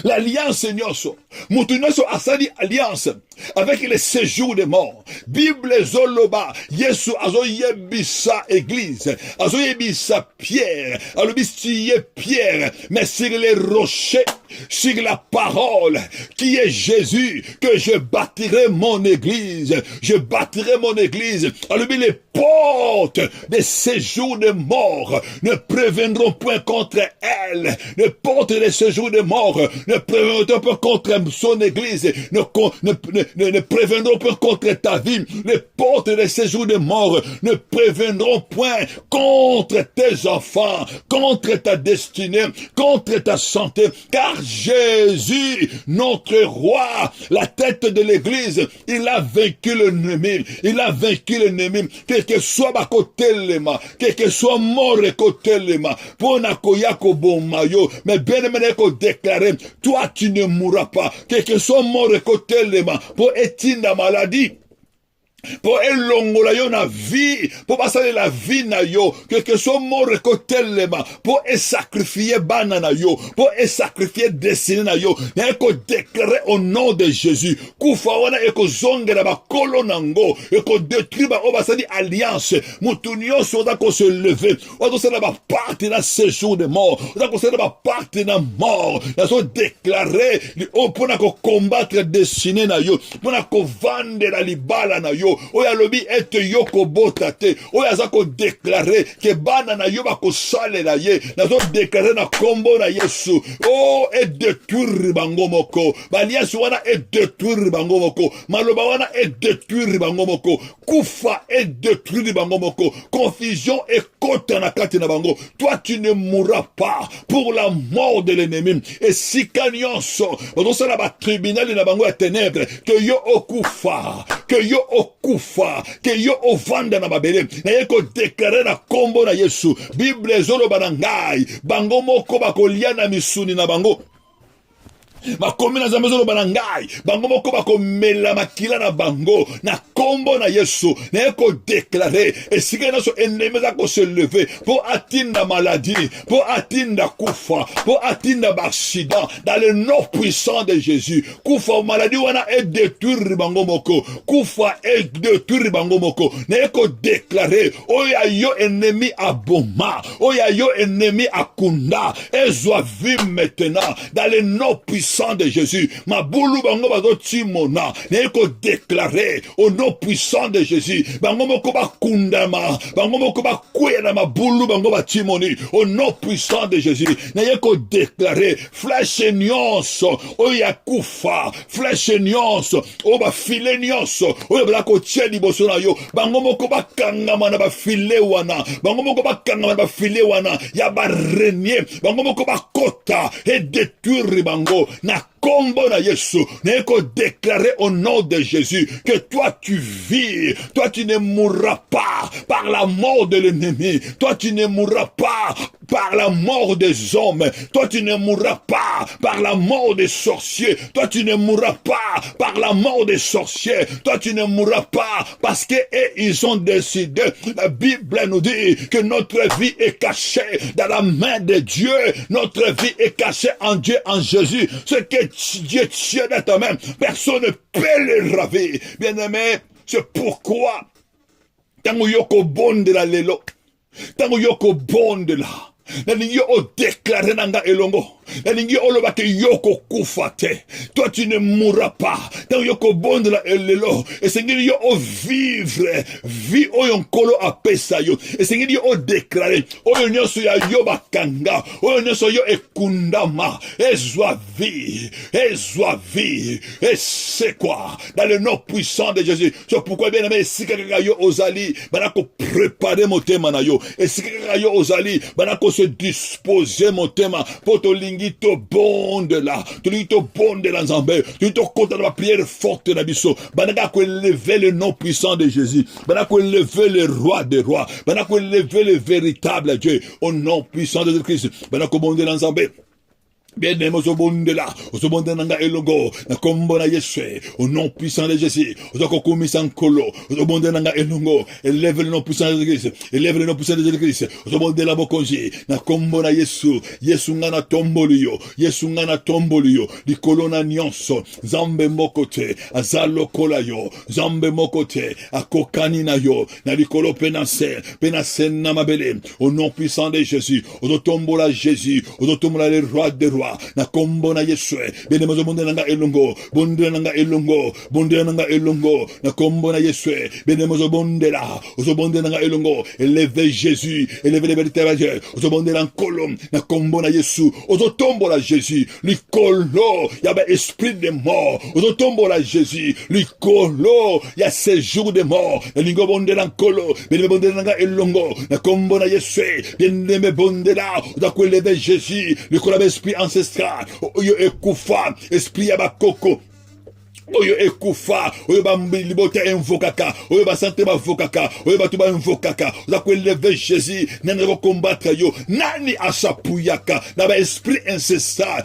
L'alliance nyoso, mutu nyoso asali alliance avec les séjours des morts. Bible zoloba, Yesu azo yebisa église, azo yebisa Pierre, alobisi Pierre, mais sur les rochers, sur la parole qui est Jésus, que je bâtirai mon église, je bâtirai mon église. Alobi les portes des séjours de mort ne préviendront point contre elle, les portes des séjours de mort ne préviendront pas contre son église, ne préviendront pas contre ta vie. Les portes des séjours de mort ne préviendront point contre tes enfants, contre ta destinée, contre ta santé. Car Jésus, notre roi, la tête de l'église, il a vaincu l'ennemi. Il a vaincu l'ennemi. Quel que soit ma côté lema, quel que soit mort côté lema, pour nakoya ko bon mayo, mais bien aimé ko déclarer, toi tu ne mourras pas. Quel que soit mort côté lema, pour éteindre la maladie, pour elongola yo na vie, pour passer la vie na yo, que soit mort kotelema, pour sacrifier bana na yo, pour sacrifier destinée na yo, et ko déclarer au nom de Jésus, kufa wana e ko zongera ba kolonango, et ko détruire ba obasadi alliance, mutunyo soda ko se lever, o se na ba partir dans ce jour de mort, o se na ba partir dans mort, na so déclarer, o pona ko combattre destinée na yo, pona ko vendre la libala na yo, yo oyo alobi ete yo kobota te oyo aza kodeklare ke bana na yo bakosalela ye nazo deklare na kombo na Yesu edétruire bango moko baliasi wana edétruire bango moko maloba wana edétruire bango moko kufa edétruire bango moko confusion ekota na kati na bango. Toi tu ne mourras pas pour la mort de l'ennemi. Et sika nyonso bazosala ba tribunal na bango ya ténèbres que yo okufa que yo okufa que yo ovanda na mabele na ye ko déclarer na kombo na Yesu. Bible ezoloba na ngai bango moko bakolia na misuni na bango bakomi na zambezo loba na ngai bango moko bakomela makila na bango na kombo na Yesu na ye ko déclarer esika naso ennemi za ko se lever pour atteindre maladie pour atteindre kufa pour atteindre accident dans le nom puissant de Jésus. Kufa maladie wana et détruire bango moko kufa et détruire bango moko na ye ko déclarer oya yo ennemi aboma oya yo ennemi akunda ezwa vie maintenant dans le nom puissant de Jésus. Ma boulou bango bazo timona ne ko déclarer au nom puissant de Jésus bango moko ba kundama bango moko ba kwena ma boulou bango ba timoni au nom puissant de Jésus ne ko déclarer flèche nyonso oya kufa flèche nyonso o ba file nyonso o ba ko tchedi boso na yo bango moko ba kangama na ba file wana bango moko ba kangama na ba file wana ya ba renier bango moko ba kota et détruire bango na kombo na Yesu ne ko déclarer au nom de Jésus que toi tu vis, toi tu ne mourras pas par la mort de l'ennemi, toi tu ne mourras pas par la mort des hommes, toi tu ne mourras pas par la mort des sorciers, toi tu ne mourras pas par la mort des sorciers, toi tu ne mourras pas parce que ils ont décidé. La Bible nous dit que notre vie est cachée dans la main de Dieu, notre vie est cachée en Dieu, en Jésus. Ce que Dieu tient dans ta main, personne ne peut le raver. Bien-aimé, c'est pourquoi tango yoko bonde la lelo, tango yoko bonde la nalingi o déclarer nanga elongo nalingi oloba ke yoko kufa te. Toi tu ne mourras pas tango yoko bonde la elelo esengeli yo o vivre vie oyo nkolo apesa yo esengeli yo o déclarer oyo nyonso ya yo bakanga oyo nyonso yo ekundama ezwa vie et c'est quoi dans le nom puissant de Jésus. C'est pourquoi bien aimé esika kaka yo ozali banako préparer motema na yo esika kaka yo ozali banako se disposer motema pour to lingi to bonde la to lingi to bonde la nzambe to kota la prière forte na biso banaka ko élever le nom puissant de Jésus banaka ko élever le roi des rois banaka ko élever le véritable Dieu au nom puissant de Jésus-Christ banaka ko bonde la nzambe. Bien-aimé, ozobonde nanga elongo na kombo na Yesu au nom puissant de Jésus. Ozokokumisa nkolo ozobonde nanga elongo élève le nom puissant de Jésus, élève le nom puissant de Jésus. Ozobonde la bokonzi na kombo na Yesu. Yesu ngana tomboliyo, Yesu ngana tomboliyo likolo na nyonso Zambe mokote azalo kolayo Zambe mokote akokani na yo na likolo penase na mabele au nom puissant de Jésus. Ozotombola Jésus, ozotombola le roi des rois na kombo na Yesu. Bene mozo bonde nanga elongo na kombo na Yesu. Bene mozo bonde la ozo bonde nanga elongo élevez Jésus, élevez le véritable Dieu. Ozo bonde la kolom na kombo na Yesu. Ozo tombo la Jésus likolo ya ba esprit de mort. Ozo tombo la Jésus likolo ya séjour de mort. Lingo bonde la kolo bene bonde nanga elongo na kombo na Yesu. Bene me bonde la ozo ko élever Jésus likolo esprit ancestral oyo ekufa esprit ya bakoko oyo ekufa oyo bambilibote invokaka oyo basante bavokaka oyo batu bamvokaka oza koeleve Jésus nani ko combattre yo nani asapuyaka na ba esprit ancestral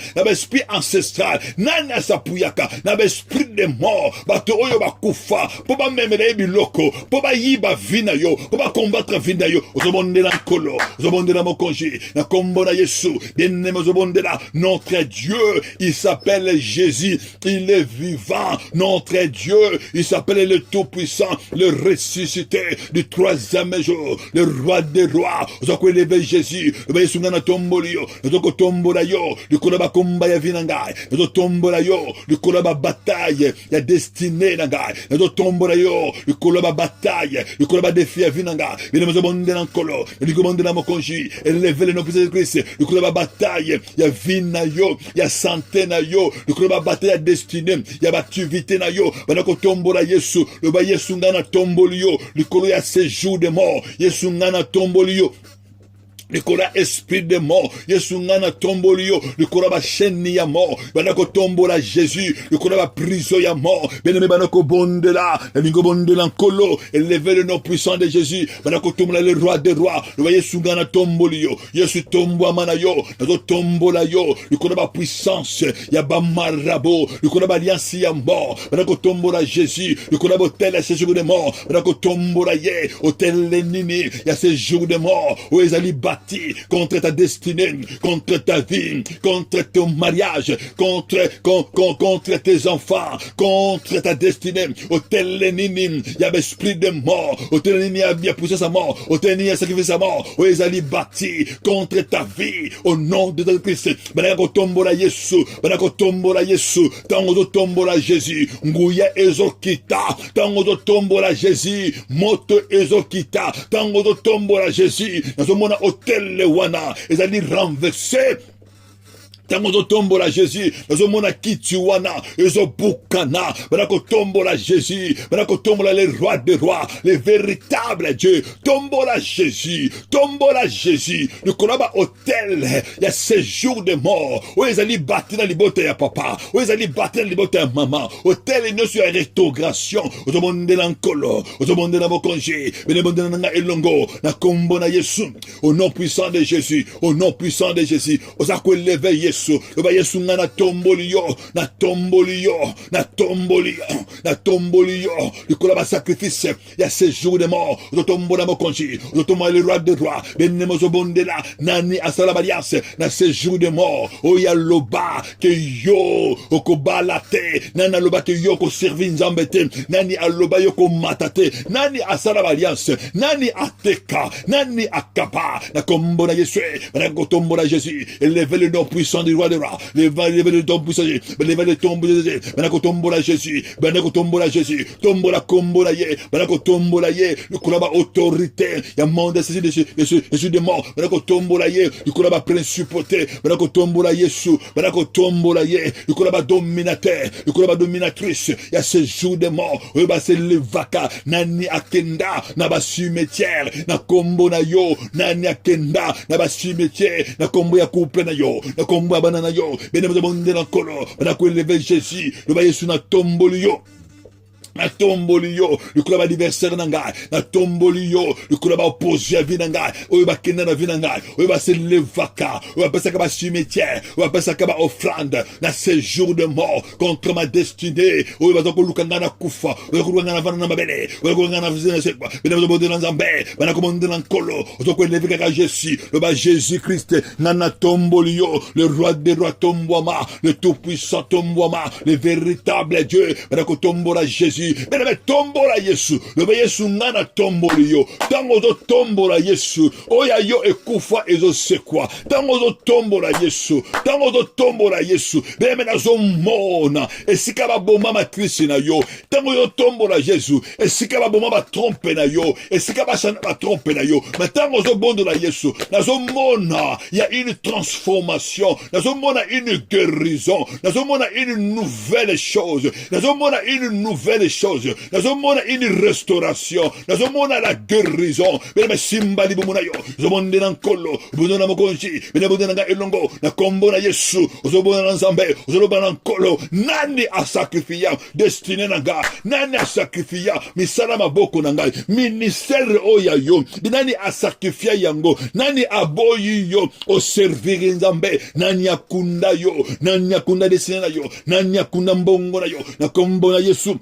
nani asapuyaka na ba esprit de mort bato oyo bakufa po ba memele biloko po ba yiba vina yo po ba combattre vina yo ozobondela nkolo ozobondela mokonji na kombo na Yesu bien-aimé ozobondela notre Dieu il s'appelle Jésus, il est vivant. notre Dieu, il s'appelle le Tout-Puissant, le ressuscité du troisième jour, le roi des rois. Nous avons élevé Jésus, nous avons sungana tombolio, nous avons tombola yo, nous avons combat ya vinangai, nous avons tombola yo, nous avons bataille ya destinée nangai, nous avons tombola yo, nous avons bataille, nous avons défi ya vinangai, nous avons demandé l'encolo, nous avons demandé la mokonji, élevé le nom de Christ, nous avons bataille ya vina yo, ya santé na yo, nous avons bataille ya destinée, ya activité na yo, banako tombola Yesu, le ba Yesu ngana tombolio, le kolo ya séjour de mort, Yesu ngana tombolio. Le kora esprit de mort, Yesu ngana tombolio, le kora ba chaîne ya mort, banako tombola Jésus, le kora ba prison ya mort, bien-aimé banako bondela, le lingo bondela nkolo, élevé le nom puissant de Jésus, banako tombola le roi des rois, le Yesu ngana tombolio, Yesu tombo amana yo, nazo tombola yo, le kora ba puissance, ya ba marabo, le kora ba alliance ya mort, banako tombola Jésus, le kora ba hôtel à séjour de mort, banako tombola ye, hôtel l'ennemi, ya séjour de mort, où ezali bâti contre ta destinée, contre ta vie, contre ton mariage, contre tes enfants, contre ta destinée. Hôtel l'ennemi, il y a l'esprit de mort. Hôtel l'ennemi a bien poussé sa mort. Hôtel l'ennemi a sacrifié sa mort. Où ils allaient bâti contre ta vie au nom de Christ. Banako tombola Yesu, banako tombola Yesu, tango tombola Jésus. Nguya ezokita, tango tombola Jésus. Moto ezokita, tango tombola Jésus. Dans ce monde hôtel le wana, ils allaient renverser. Tango tombola Jésus, nazo mona kituana, ezo bukana, banako tombola Jésus, banako tombola les rois des rois, les véritables dieux, tombola Jésus, le kolaba hôtel, il y a séjour de mort, où ils allaient battre dans les bottes à papa, où ils allaient battre dans les bottes à maman, hôtel et non sur la restauration, au monde de l'encolo, au monde de la mokonji, au monde de la elongo, na kombo na Yesu, au nom puissant de Jésus, au nom puissant de Jésus, aux accords élevé Yesu, le ba Yesu na tombolio, na tombolio, le kolaba sacrifice, il y a ces jours de mort, le tombo na mokonji, le tombo le roi de roi, benemo zobondela, nani asala balias, na ces jours de mort, o ya loba, que yo, okobalate, nana loba que yo ko servi nzambete, nani aloba yo ko matate, nani asala balias, nani ateka, nani akapa, na kombo na Yesu, na kotombo na Jésus, élevez le nom puissant du roi des rois, élevez le nom puissant, élevez le tombo de Jésus, na kotombo na Jésus, na kotombo na Jésus, tombo la kombo na ye, na kotombo la ye, le kolaba autorité, ya monde saisi de Jésus de mort, na kotombo la ye, le kolaba principauté, na kotombo la Yesu, na kotombo la ye, le kolaba dominateur, le kolaba dominatrice, ya ce jour de mort, we ba se le vaka, nani akenda, na ba cimetière, na kombo na yo, nani akenda, na ba cimetière, na kombo ya couple na yo, na kombo ya banana yo, bene mo monde na kolo, na ko élever Jésus, le ba Yesu na tomboli yo. Na tombolio, le club adversaire nangai, na tombolio, le club opposé à vinangai, ou ba kenda na vinangai, ou ba se levaka, ou ba pesa kaba cimetière, ou ba pesa kaba offrande, na séjour de mort contre ma destinée, ou ba toko lukanga na kufa, ou ba lukanga na vana na mabele, ou ba lukanga na vizina sekwa, bena mo de nzambe, bana komonde na nkolo, ou toko lever kaka Jésus, le ba Jésus Christ, na tombolio, le roi des rois tomboama, le tout puissant tomboama, le véritable Dieu, bana ko tombola Jésus. Bene tombola Yesu, le Yesu ngana tomboli yo, tango zo tombola Yesu, oya yo ekufa ezo sekwa, tango zo tombola Yesu, bene zo mona, esika ba boma matrice na yo, tango yo tombola Yesu, esika ba boma ba trompe na yo, esika ba sana ba trompe na yo, mais tango zo bondola Yesu, na zo mona, il y a une transformation, na zo mona une guérison, na zo mona une nouvelle chose, na zo mona une nouvelle chose, nous avons une restauration, nous avons la guérison, mais simba di bumunayo, nous avons des nankolo, nous avons mokonji, nous avons des elongo, na kombo na Yesu, nous avons des nzambe, nous avons nankolo, nani a sacrifié, destiné nanga, nani a sacrifié, misala maboko nanga, ministère oya yo, nani a sacrifié yango, nani a boyi yo, au servir nzambe, nani a kunda yo, nani a kunda destiné na yo, nani a kunda mbongo na yo, na kombo na Yesu.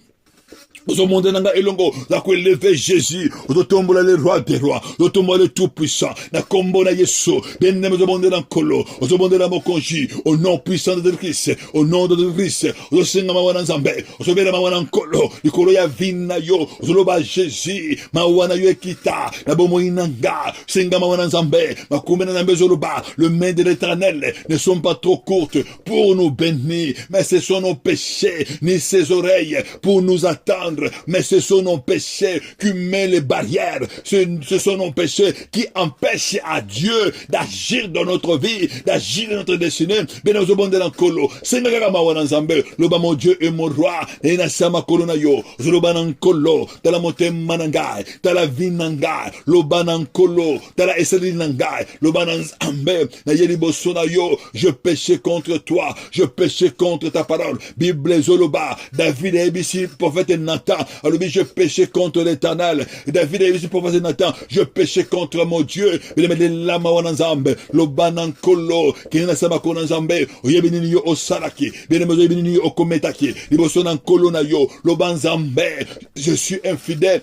Ozomonde nanga elongo la kueleve Jésus ozotombola le roi des rois ozotombola le tout puissant na kombo na Yesu benne ozomonde na nkolo ozomonde na mokonji au nom puissant de Christ au nom de Christ ozosenga mawana nzambe ozobela mawana nkolo likolo ya vina yo ozoloba Jésus mawana yo ekita na bomoi nanga senga mawana nzambe makumena na mbezoloba le main de l'Éternel ne sont pas trop courtes pour nous bénir mais ce sont nos péchés ni ses oreilles pour nous attendre. Mais ce sont nos péchés qui mettent les barrières. Ce sont nos péchés qui empêchent à Dieu d'agir dans notre vie, d'agir dans notre destinée. Bien nous obondons dans kolo. Seigneur mawana nzambe, loba mon Dieu et mon roi. Et na sama kolo na yo. Loba nan kolo. Dans la montée manangai. Dans la vie nangai. Loba nan kolo. Dans la eseli nangai. Loba nan nzambe. Na yeli boso na yo. Je péchais contre toi. Je péchais contre ta parole. Bible zoloba. David et Ebisi, prophète Nathan. Alors je péchais contre l'Éternel. David a dit pour Nathan, je péchais contre mon Dieu. Il m'a dit lama wananzambe, lobanan kolo, kina sama konanzambe, oyebini yo osalaki, bien me oyebini yo okometaki, libosonan kolo na yo, lobanzambe. Je suis infidèle.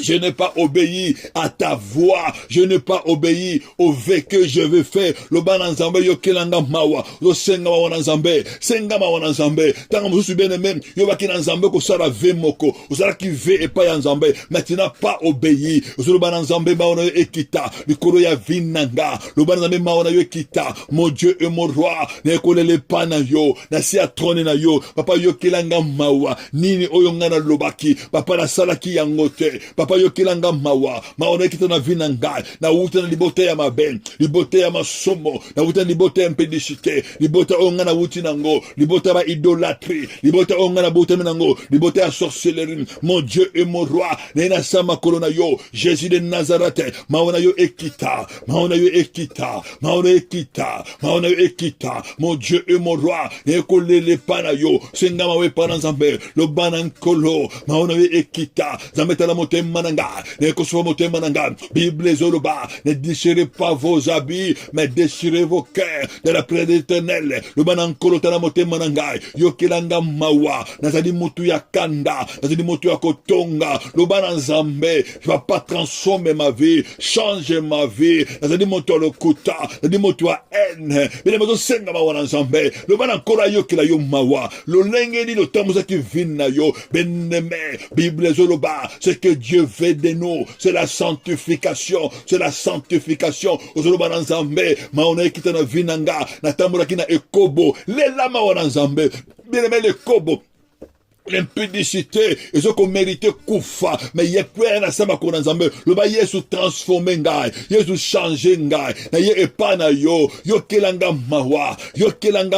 Je n'ai pas obéi à ta voix. Je n'ai pas obéi au vœu que je veux faire. Le bananzambe yo kelanga mawa. Yo senga wananzambe. Senga wananzambe. Tant que je suis bien aimé, yo ba kinanzambe ko sala ve moko. Yo sala ki ve et pas yanzambe. Mais tu n'as pas obéi. Yo le bananzambe mawana yo ekita. Likoro ya vinanga. Le bananzambe mawana yo ekita. Mon Dieu et mon roi. Ne kolele pana yo. Na si atrone na yo. Papa yo kelanga mawa. Nini oyo ngana lobaki. Papa na sala ki yangote. Papa yo kilanga mawa maona kita na vinanga na wuta na libote ya maben libote ya masomo na wuta na libote ya mpedicité libote onga na wuti nango libote ba idolâtrie libote onga na bote nango libote ya sorcellerie. Mon Dieu et mon roi na sama kolona yo Jésus de Nazareth maona yo ekita maona yo ekita maona ekita maona yo ekita. Mon Dieu et mon roi ne kolele pana yo senga mawe pana nzambe lo banan kolo maona yo ekita zameta la motema mananga ne koso motema mananga. Bible zoloba ne déchirez pas vos habits mais déchirez vos cœurs de la présence de l'Éternel. Le banan kolo tana motema mananga yo kelanga mawa nazali mutu ya kanda nazali mutu ya kotonga lo banan zambe. Je vais pas transformer ma vie, changer ma vie. Nazali mutu lo kuta nazali mutu ya haine bile mazo senga mawa nzambe lo banan kolo yo kila yo mawa lo lengeni lo tamuza ki vina yo beneme. Bible zoloba c'est que Dieu veut de nous, c'est la sanctification, c'est la sanctification. Ozoloba na nzambe maona kitana vinanga na tambula kina ekobo lela maona nzambe bien le kobo l'impudicité et ce qu'on méritait koufa mais yekwe na sama kona nzambe le ba Yesu transformer ngai Yesu changer ngai na ye epana yo kelanga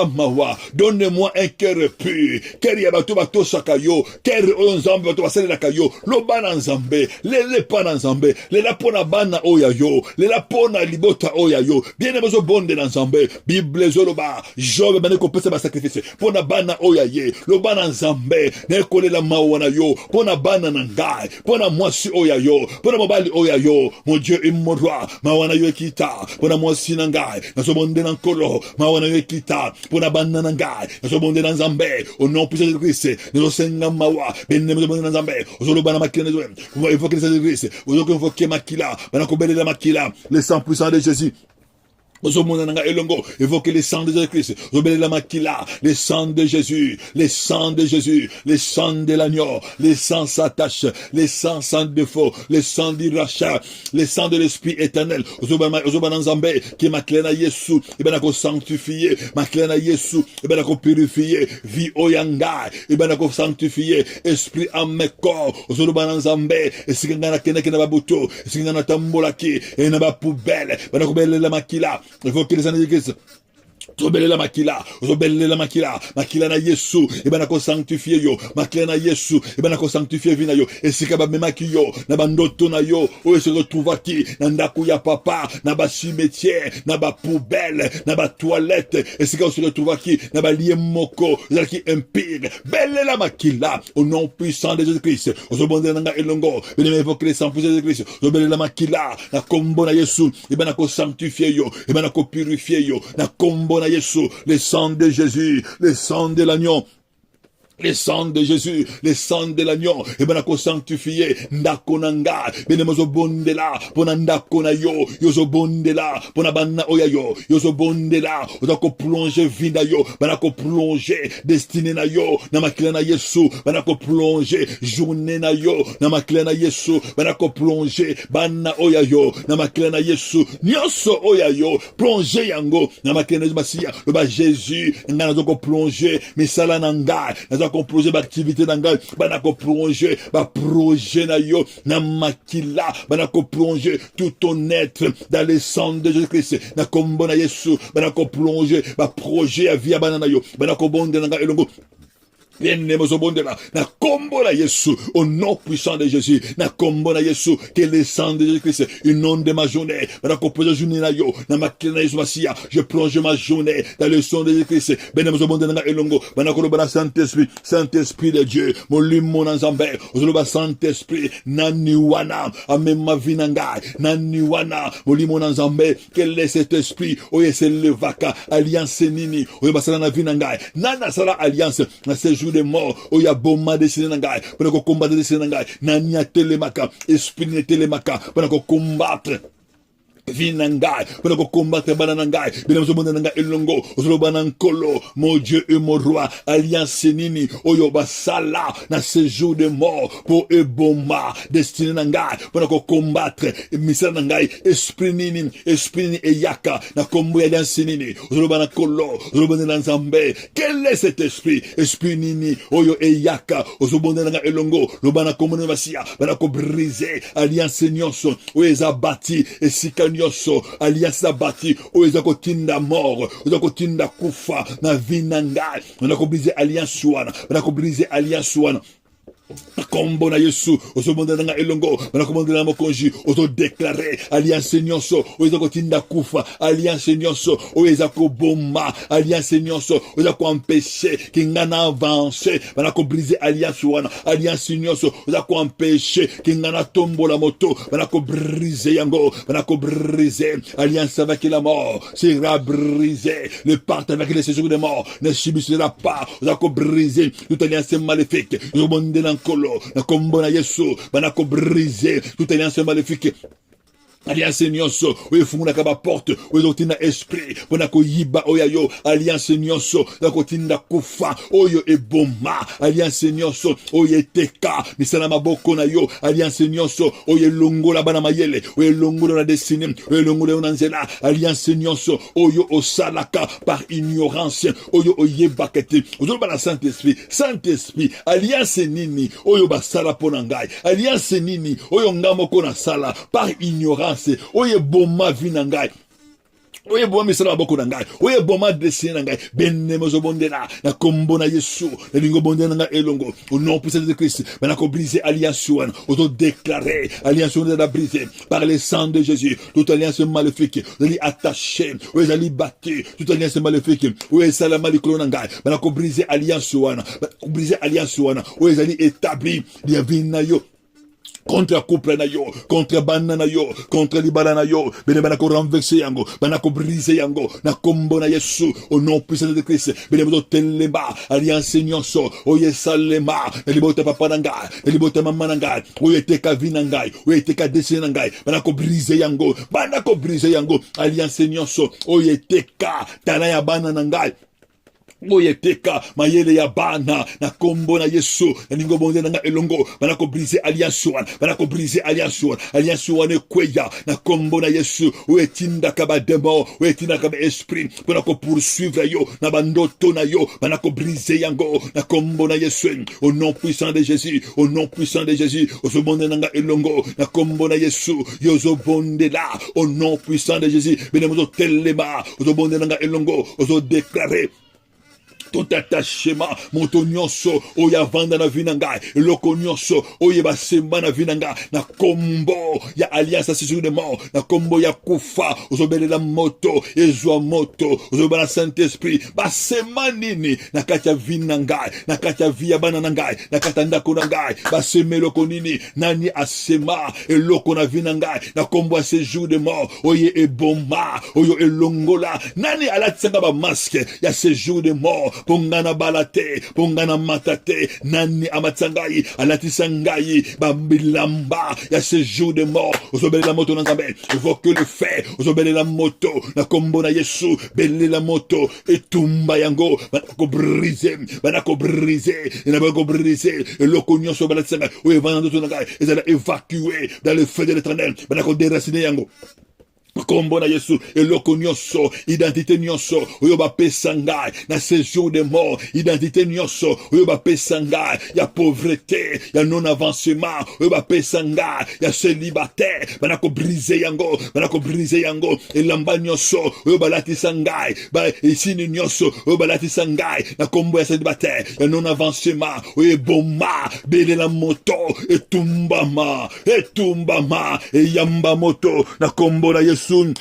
mawa donne-moi un cœur pur cœur ya bato saka yo cœur o nzambe bato basala kayo lo bana nzambe lele pana nzambe lela pona bana oya yo lela pona libota oya yo bien bezo bonde na nzambe. Bible zoloba Job bane ko pesa ba sacrifice pona bana oya ye lo bana nzambe ne kolela mawana yo pona bana na ngai pona mwasi oya yo pona mobali oya yo. Mon Dieu et mon roi mawana yo ekita pona mwasi na ngai na sobonde na nkolo mawana yo ekita pona bana na ngai na sobonde na nzambe au nom puissant de Christ nous senga mawa benne mo na nzambe ozolo bana makila zo on évoque les de Christ ozoko invoquer makila bana ko belela makila le sang puissant de Jésus. Évoquez les sangs de Jésus-Christ. Les sangs de Jésus, les sangs de Jésus, les sangs de l'agneau, les sangs s'attachent, les sangs sans défaut, les sangs du rachat, les sangs de l'esprit éternel. Qui m'a clé na Yesu, et ben ako sanctifié, m'a clé na Yesu, et ben ako purifié, vie oyanga, et ben ako sanctifié, esprit en mes corps, Ozobanzambe, et si ngana kena kena babuto, et si ngana tambolaki, et na ba poubelle, ben ako belle la makila. Il faut que les années de Christ Zobele la makila makila na Yesu e bana ko sanctifier yo makila na Yesu e bana ko sanctifier vina yo e sikaba memaki yo na bandoto na yo o se retrouve qui na ndaku ya papa na ba cimetière na ba poubelle na ba toilette e sikaba se retrouve qui na ba lié moko zaki empire belle la makila au nom puissant de Jésus-Christ ozobonde nanga elongo bene évoquer les sang puissant de Jésus-Christ zobele la makila na kombo na Yesu e bana ko sanctifier yo e bana ko purifier yo na kombo na Yesu, le sang de Jésus, le sang de l'agneau. Le sang de Jésus, le sang de l'agneau, et ben ako sanctifié, ndako nanga, benemozo bondela, pona ndako na yo, yozo bondela, pona banna oya yo, yozo bondela, otako plonger vida yo, banako plonger destiné na yo, na makila na Yesu, banako plonger journée na yo, na makila na Yesu, banako plonger banna oya yo, na makila na Yesu, nyonso oya yo, plonger yango, na makila na Masia, le ba Jésus, nga nazoko plonger, misala nanga, qu'on projet d'activité d'angal, banako plonger, projet na yo, na makila, banako plonger tout ton être dans le sang de Jésus-Christ, na kombo na Yesu, banako plonger, projet à via banana yo, banako bonde nanga elongo. Bien-aimés au bon de là, na combo la Yesu, au nom puissant de Jésus, na combo la Yesu, que le sang de Jésus-Christ, une onde de ma journée, na composé journée na yo, na makina na Yesu Masia, je plonge ma journée dans le sang de Jésus-Christ, bien-aimés au bon de là, elongo, banako le Saint-Esprit, Saint-Esprit de Dieu, mon limon en Zambé, au Saint-Esprit, nani wana, amem ma vinanga, nani wana, mon limon en Zambé, quel est cet esprit, oye c'est le vaka, alliance nini, oye basala na vinanga, nana sala alliance, na ce jour de mort, oh ya bomba de Sénégal, pendant qu'on combat de Sénégal, nania telemaka, esprit de telemaka, pendant qu'on combattre. Vinangai, pendant qu'on combattre bananangai, bien nous bananangai elongo, osolo banankolo, mon Dieu et mon roi, alliance nini, oyo basala, na ce jour de mort, pour eboma, destiné nangai, pendant qu'on combattre, misala nangai, esprit nini e yaka, na kombo alliance nini, osolo banankolo, osolo bananzambe, quel est cet esprit, esprit nini, oyo e yaka, osolo bananangai elongo, lo banakomone vasia, banako briser, alliance nyonso, oyo bati, et sikanyo, alliance abati, oyo kotinda mort, oyo kotinda kufa, na vinanga, banako briser alliance wana, banako briser alliance wana. Combo na Yesu, oso bonda nga elongo, banako bonda na mokonji, oso déclarer alliance nyonso, oyo kotinda kufa, alliance nyonso, oyo ko bomba, alliance nyonso, oyo ko empêcher ki ngana avancer, banako briser alliance wana, alliance nyonso, oyo ko empêcher ki ngana tombola moto, banako briser yango, banako briser alliance avec la mort, sera brisé, le pacte avec les séjours de mort ne subissera pas, oyo ko briser toute alliance maléfique, oyo bonda na kolo, na kombo na Yesu, banako briser toute alliance maléfique. Alliance nyonso, oyo fungula kaba porte, oyo tinda esprit, bonako yiba oyayo, alliance nyonso, nako tinda kufa, oyo eboma, alliance nyonso, oyo eteka, misala maboko na yo, alliance nyonso, oyo longola bana mayele, oyo longola na destinée, oyo longola na nzela, alliance nyonso, oyo osalaka par ignorance, oyo oyebakete, oyo bana Saint-Esprit, Saint-Esprit, alliance nini, oyo basala ponangai, alliance nini, oyo ngamoko na sala, par ignorance, oye boma vinangai, oye boma misala boko nangai, oye boma dessiner nangai, benemozo bondela, na kombo na Yesu, na lingo bondela nga elongo, au nom puissant de Christ, banako briser alliance wana, auto déclarer alliance wana brisée par le sang de Jésus, toute alliance maléfique, vous allez attacher, vous allez battre, toute alliance maléfique, vous allez salama likolo nangai, banako briser alliance wana, briser alliance wana, vous allez établir les vinayo, contre couple na yo, contre bana na yo, contre libala na yo, bene banako renverser yango, banako briser yango, na kombo na Yesu, au nom puissant de Christ, bene boto telema, alliance nyonso, oye salema, na libote papa nangai, na libote mama nangai, oye teka vinangai, oye teka desine nangai, banako briser yango, alliance nyonso, oye teka, tanaya bana nangai, oye teka mayele ya bana na kombo na Yesu na ningo bonde na elongo banako briser alliance wana, banako briser alliance wana kweya na kombo na Yesu, oye tinda kaba demo, oye tinda kaba esprit banako poursuivre yo na bandoto na yo, banako briser yango na kombo na Yesu, au nom puissant de Jésus, au nom puissant de Jésus, ozo bonde na elongo na kombo na Yesu, yozo bonde la, au nom puissant de Jésus, benemozo telema, ozo bonde na elongo, ozo déclarer tout attachement, moto nyonso, oya vanda na vinanga, loko nyonso, oye basemba na vinanga, na kombo, ya alliance à ce jour de mort, na kombo ya kufa, ozobele la moto, ezwa moto, ozobala Saint-Esprit, basema nini, na katia vinanga, na katia via banananga, na katanda konanga, baseme loko nini, nani asema, eloko na vinanga, na kombo à ce jour de mort, oye eboma, oyo elongola, nani alatisanga ba masque, ya ce jour de mort, pongana balate, pongana matate, nani amatsangai, alatisangai, bambilamba, ya ce jour de mort, osobele la moto nanzambe, évoque le fait, osobele la moto, na kombo na Yesu, belle la moto, etumba yango, banako brisé, banako brisé, et l'okonyo so balatisanga, ou evanando tonanga, et ça évacué dans le feu de l'éternel, banako déraciner yango. Kombo na Yesu, eloko nyonso, identité nyonso, oyo ba pesangai, na séjour de mort, identité nyonso, oyo ba pesangai, ya pauvreté, ya non avancement, oyo ba pesangai, ya célibataire, banako briser yango, elamba nyonso, oyo ba latisangai, ba isini nyonso, oyo ba latisangai, na kombo ya célibataire, ya non avancement, oyo boma, bele la moto, etumbama, e yamba moto, na kombo na Yesu,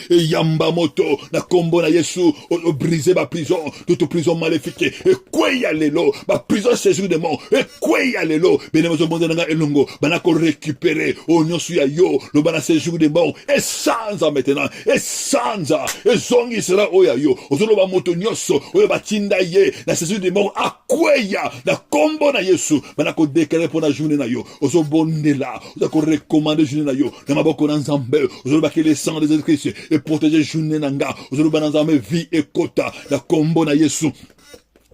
et yamba moto, na kombo na Yesu, o briser ma prison, toute prison maléfique, et quoi y a lelo, ma prison séjour de mort, et quoi y a lelo, benemozo monde nanga elongo, banako récupérer, o nyosu ya yo, le bana séjour de mort, et sans maintenant, et zongi sera o ya yo, o zolo ba moto nyoso, o ba tinda ye, na séjour de mort, a quoi ya, na kombo na Yesu, banako déclarer pour la journée na yo, o zo bonde la, o zako recommander journée na yo, na maboko na nzambe, o zolo ba ke le sang des Christ, et protéger journée nanga, o zolo ba na nzambe vie et kota, na kombo na Yesu.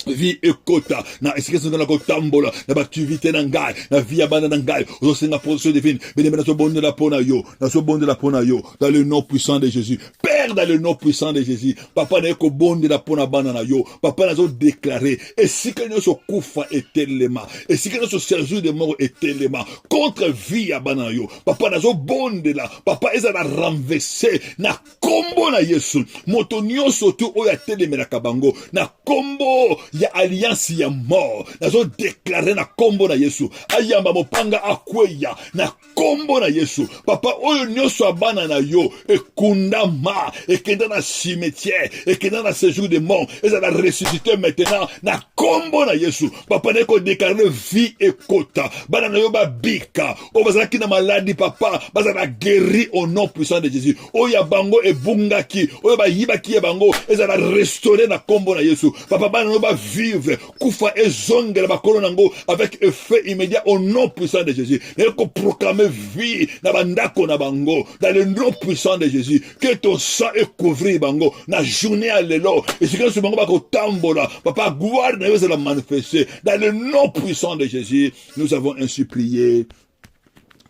Vie ekota na esikese na kotambola na activité na ngai na vie abanda na ngai ozosenga protection divine bénémoine na so bonde la pona yo dans le nom puissant de Jésus. Père, dans le nom puissant de Jésus, papa na ko bonde la pona bana na yo, papa na zo déclarer et si que nous so kufa etelema et si que nous so séjour de mort etelema contre vie abana yo, papa na zo bonde la papa ezala renverser na kombo na Yesu moto nyonso tu oya telemela kabango na kombo ya alliance ya mort nazo déclarer na kombo na Yesu ayamba mopanga akweya na kombo na Yesu papa oyo nyonso abana na yo ekundama ekenda na cimetière ekenda na séjour de mort ezala ressuscité maintenant na kombo na Yesu papa neko déclarer vie ekota bana na yo babika o bazalaki na maladie papa bazala guéri au nom puissant de Jésus oya bango ebungaki oyo bayibaki ya bango ezala restauré na kombo na Yesu papa bana no ba vivre kufa ezongela bakolo nango avec effet immédiat au nom puissant de Jésus et qu'on proclamer vie na bandako na bango dans le nom puissant de Jésus que ton sang est couvert bango na journée à l'élo et c'est que ce bango ba ko tambola papa gloire na yo se la manifester dans le nom puissant de Jésus nous avons ainsi prié.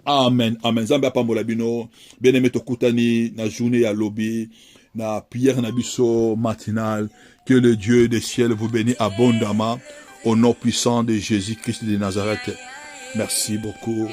Amen, amen. Zambia pambola bino, bien-aimé tokutani na journée ya lobby, na prière na biso matinale. Que le Dieu des ciels vous bénisse abondamment au nom puissant de Jésus-Christ de Nazareth. Merci beaucoup.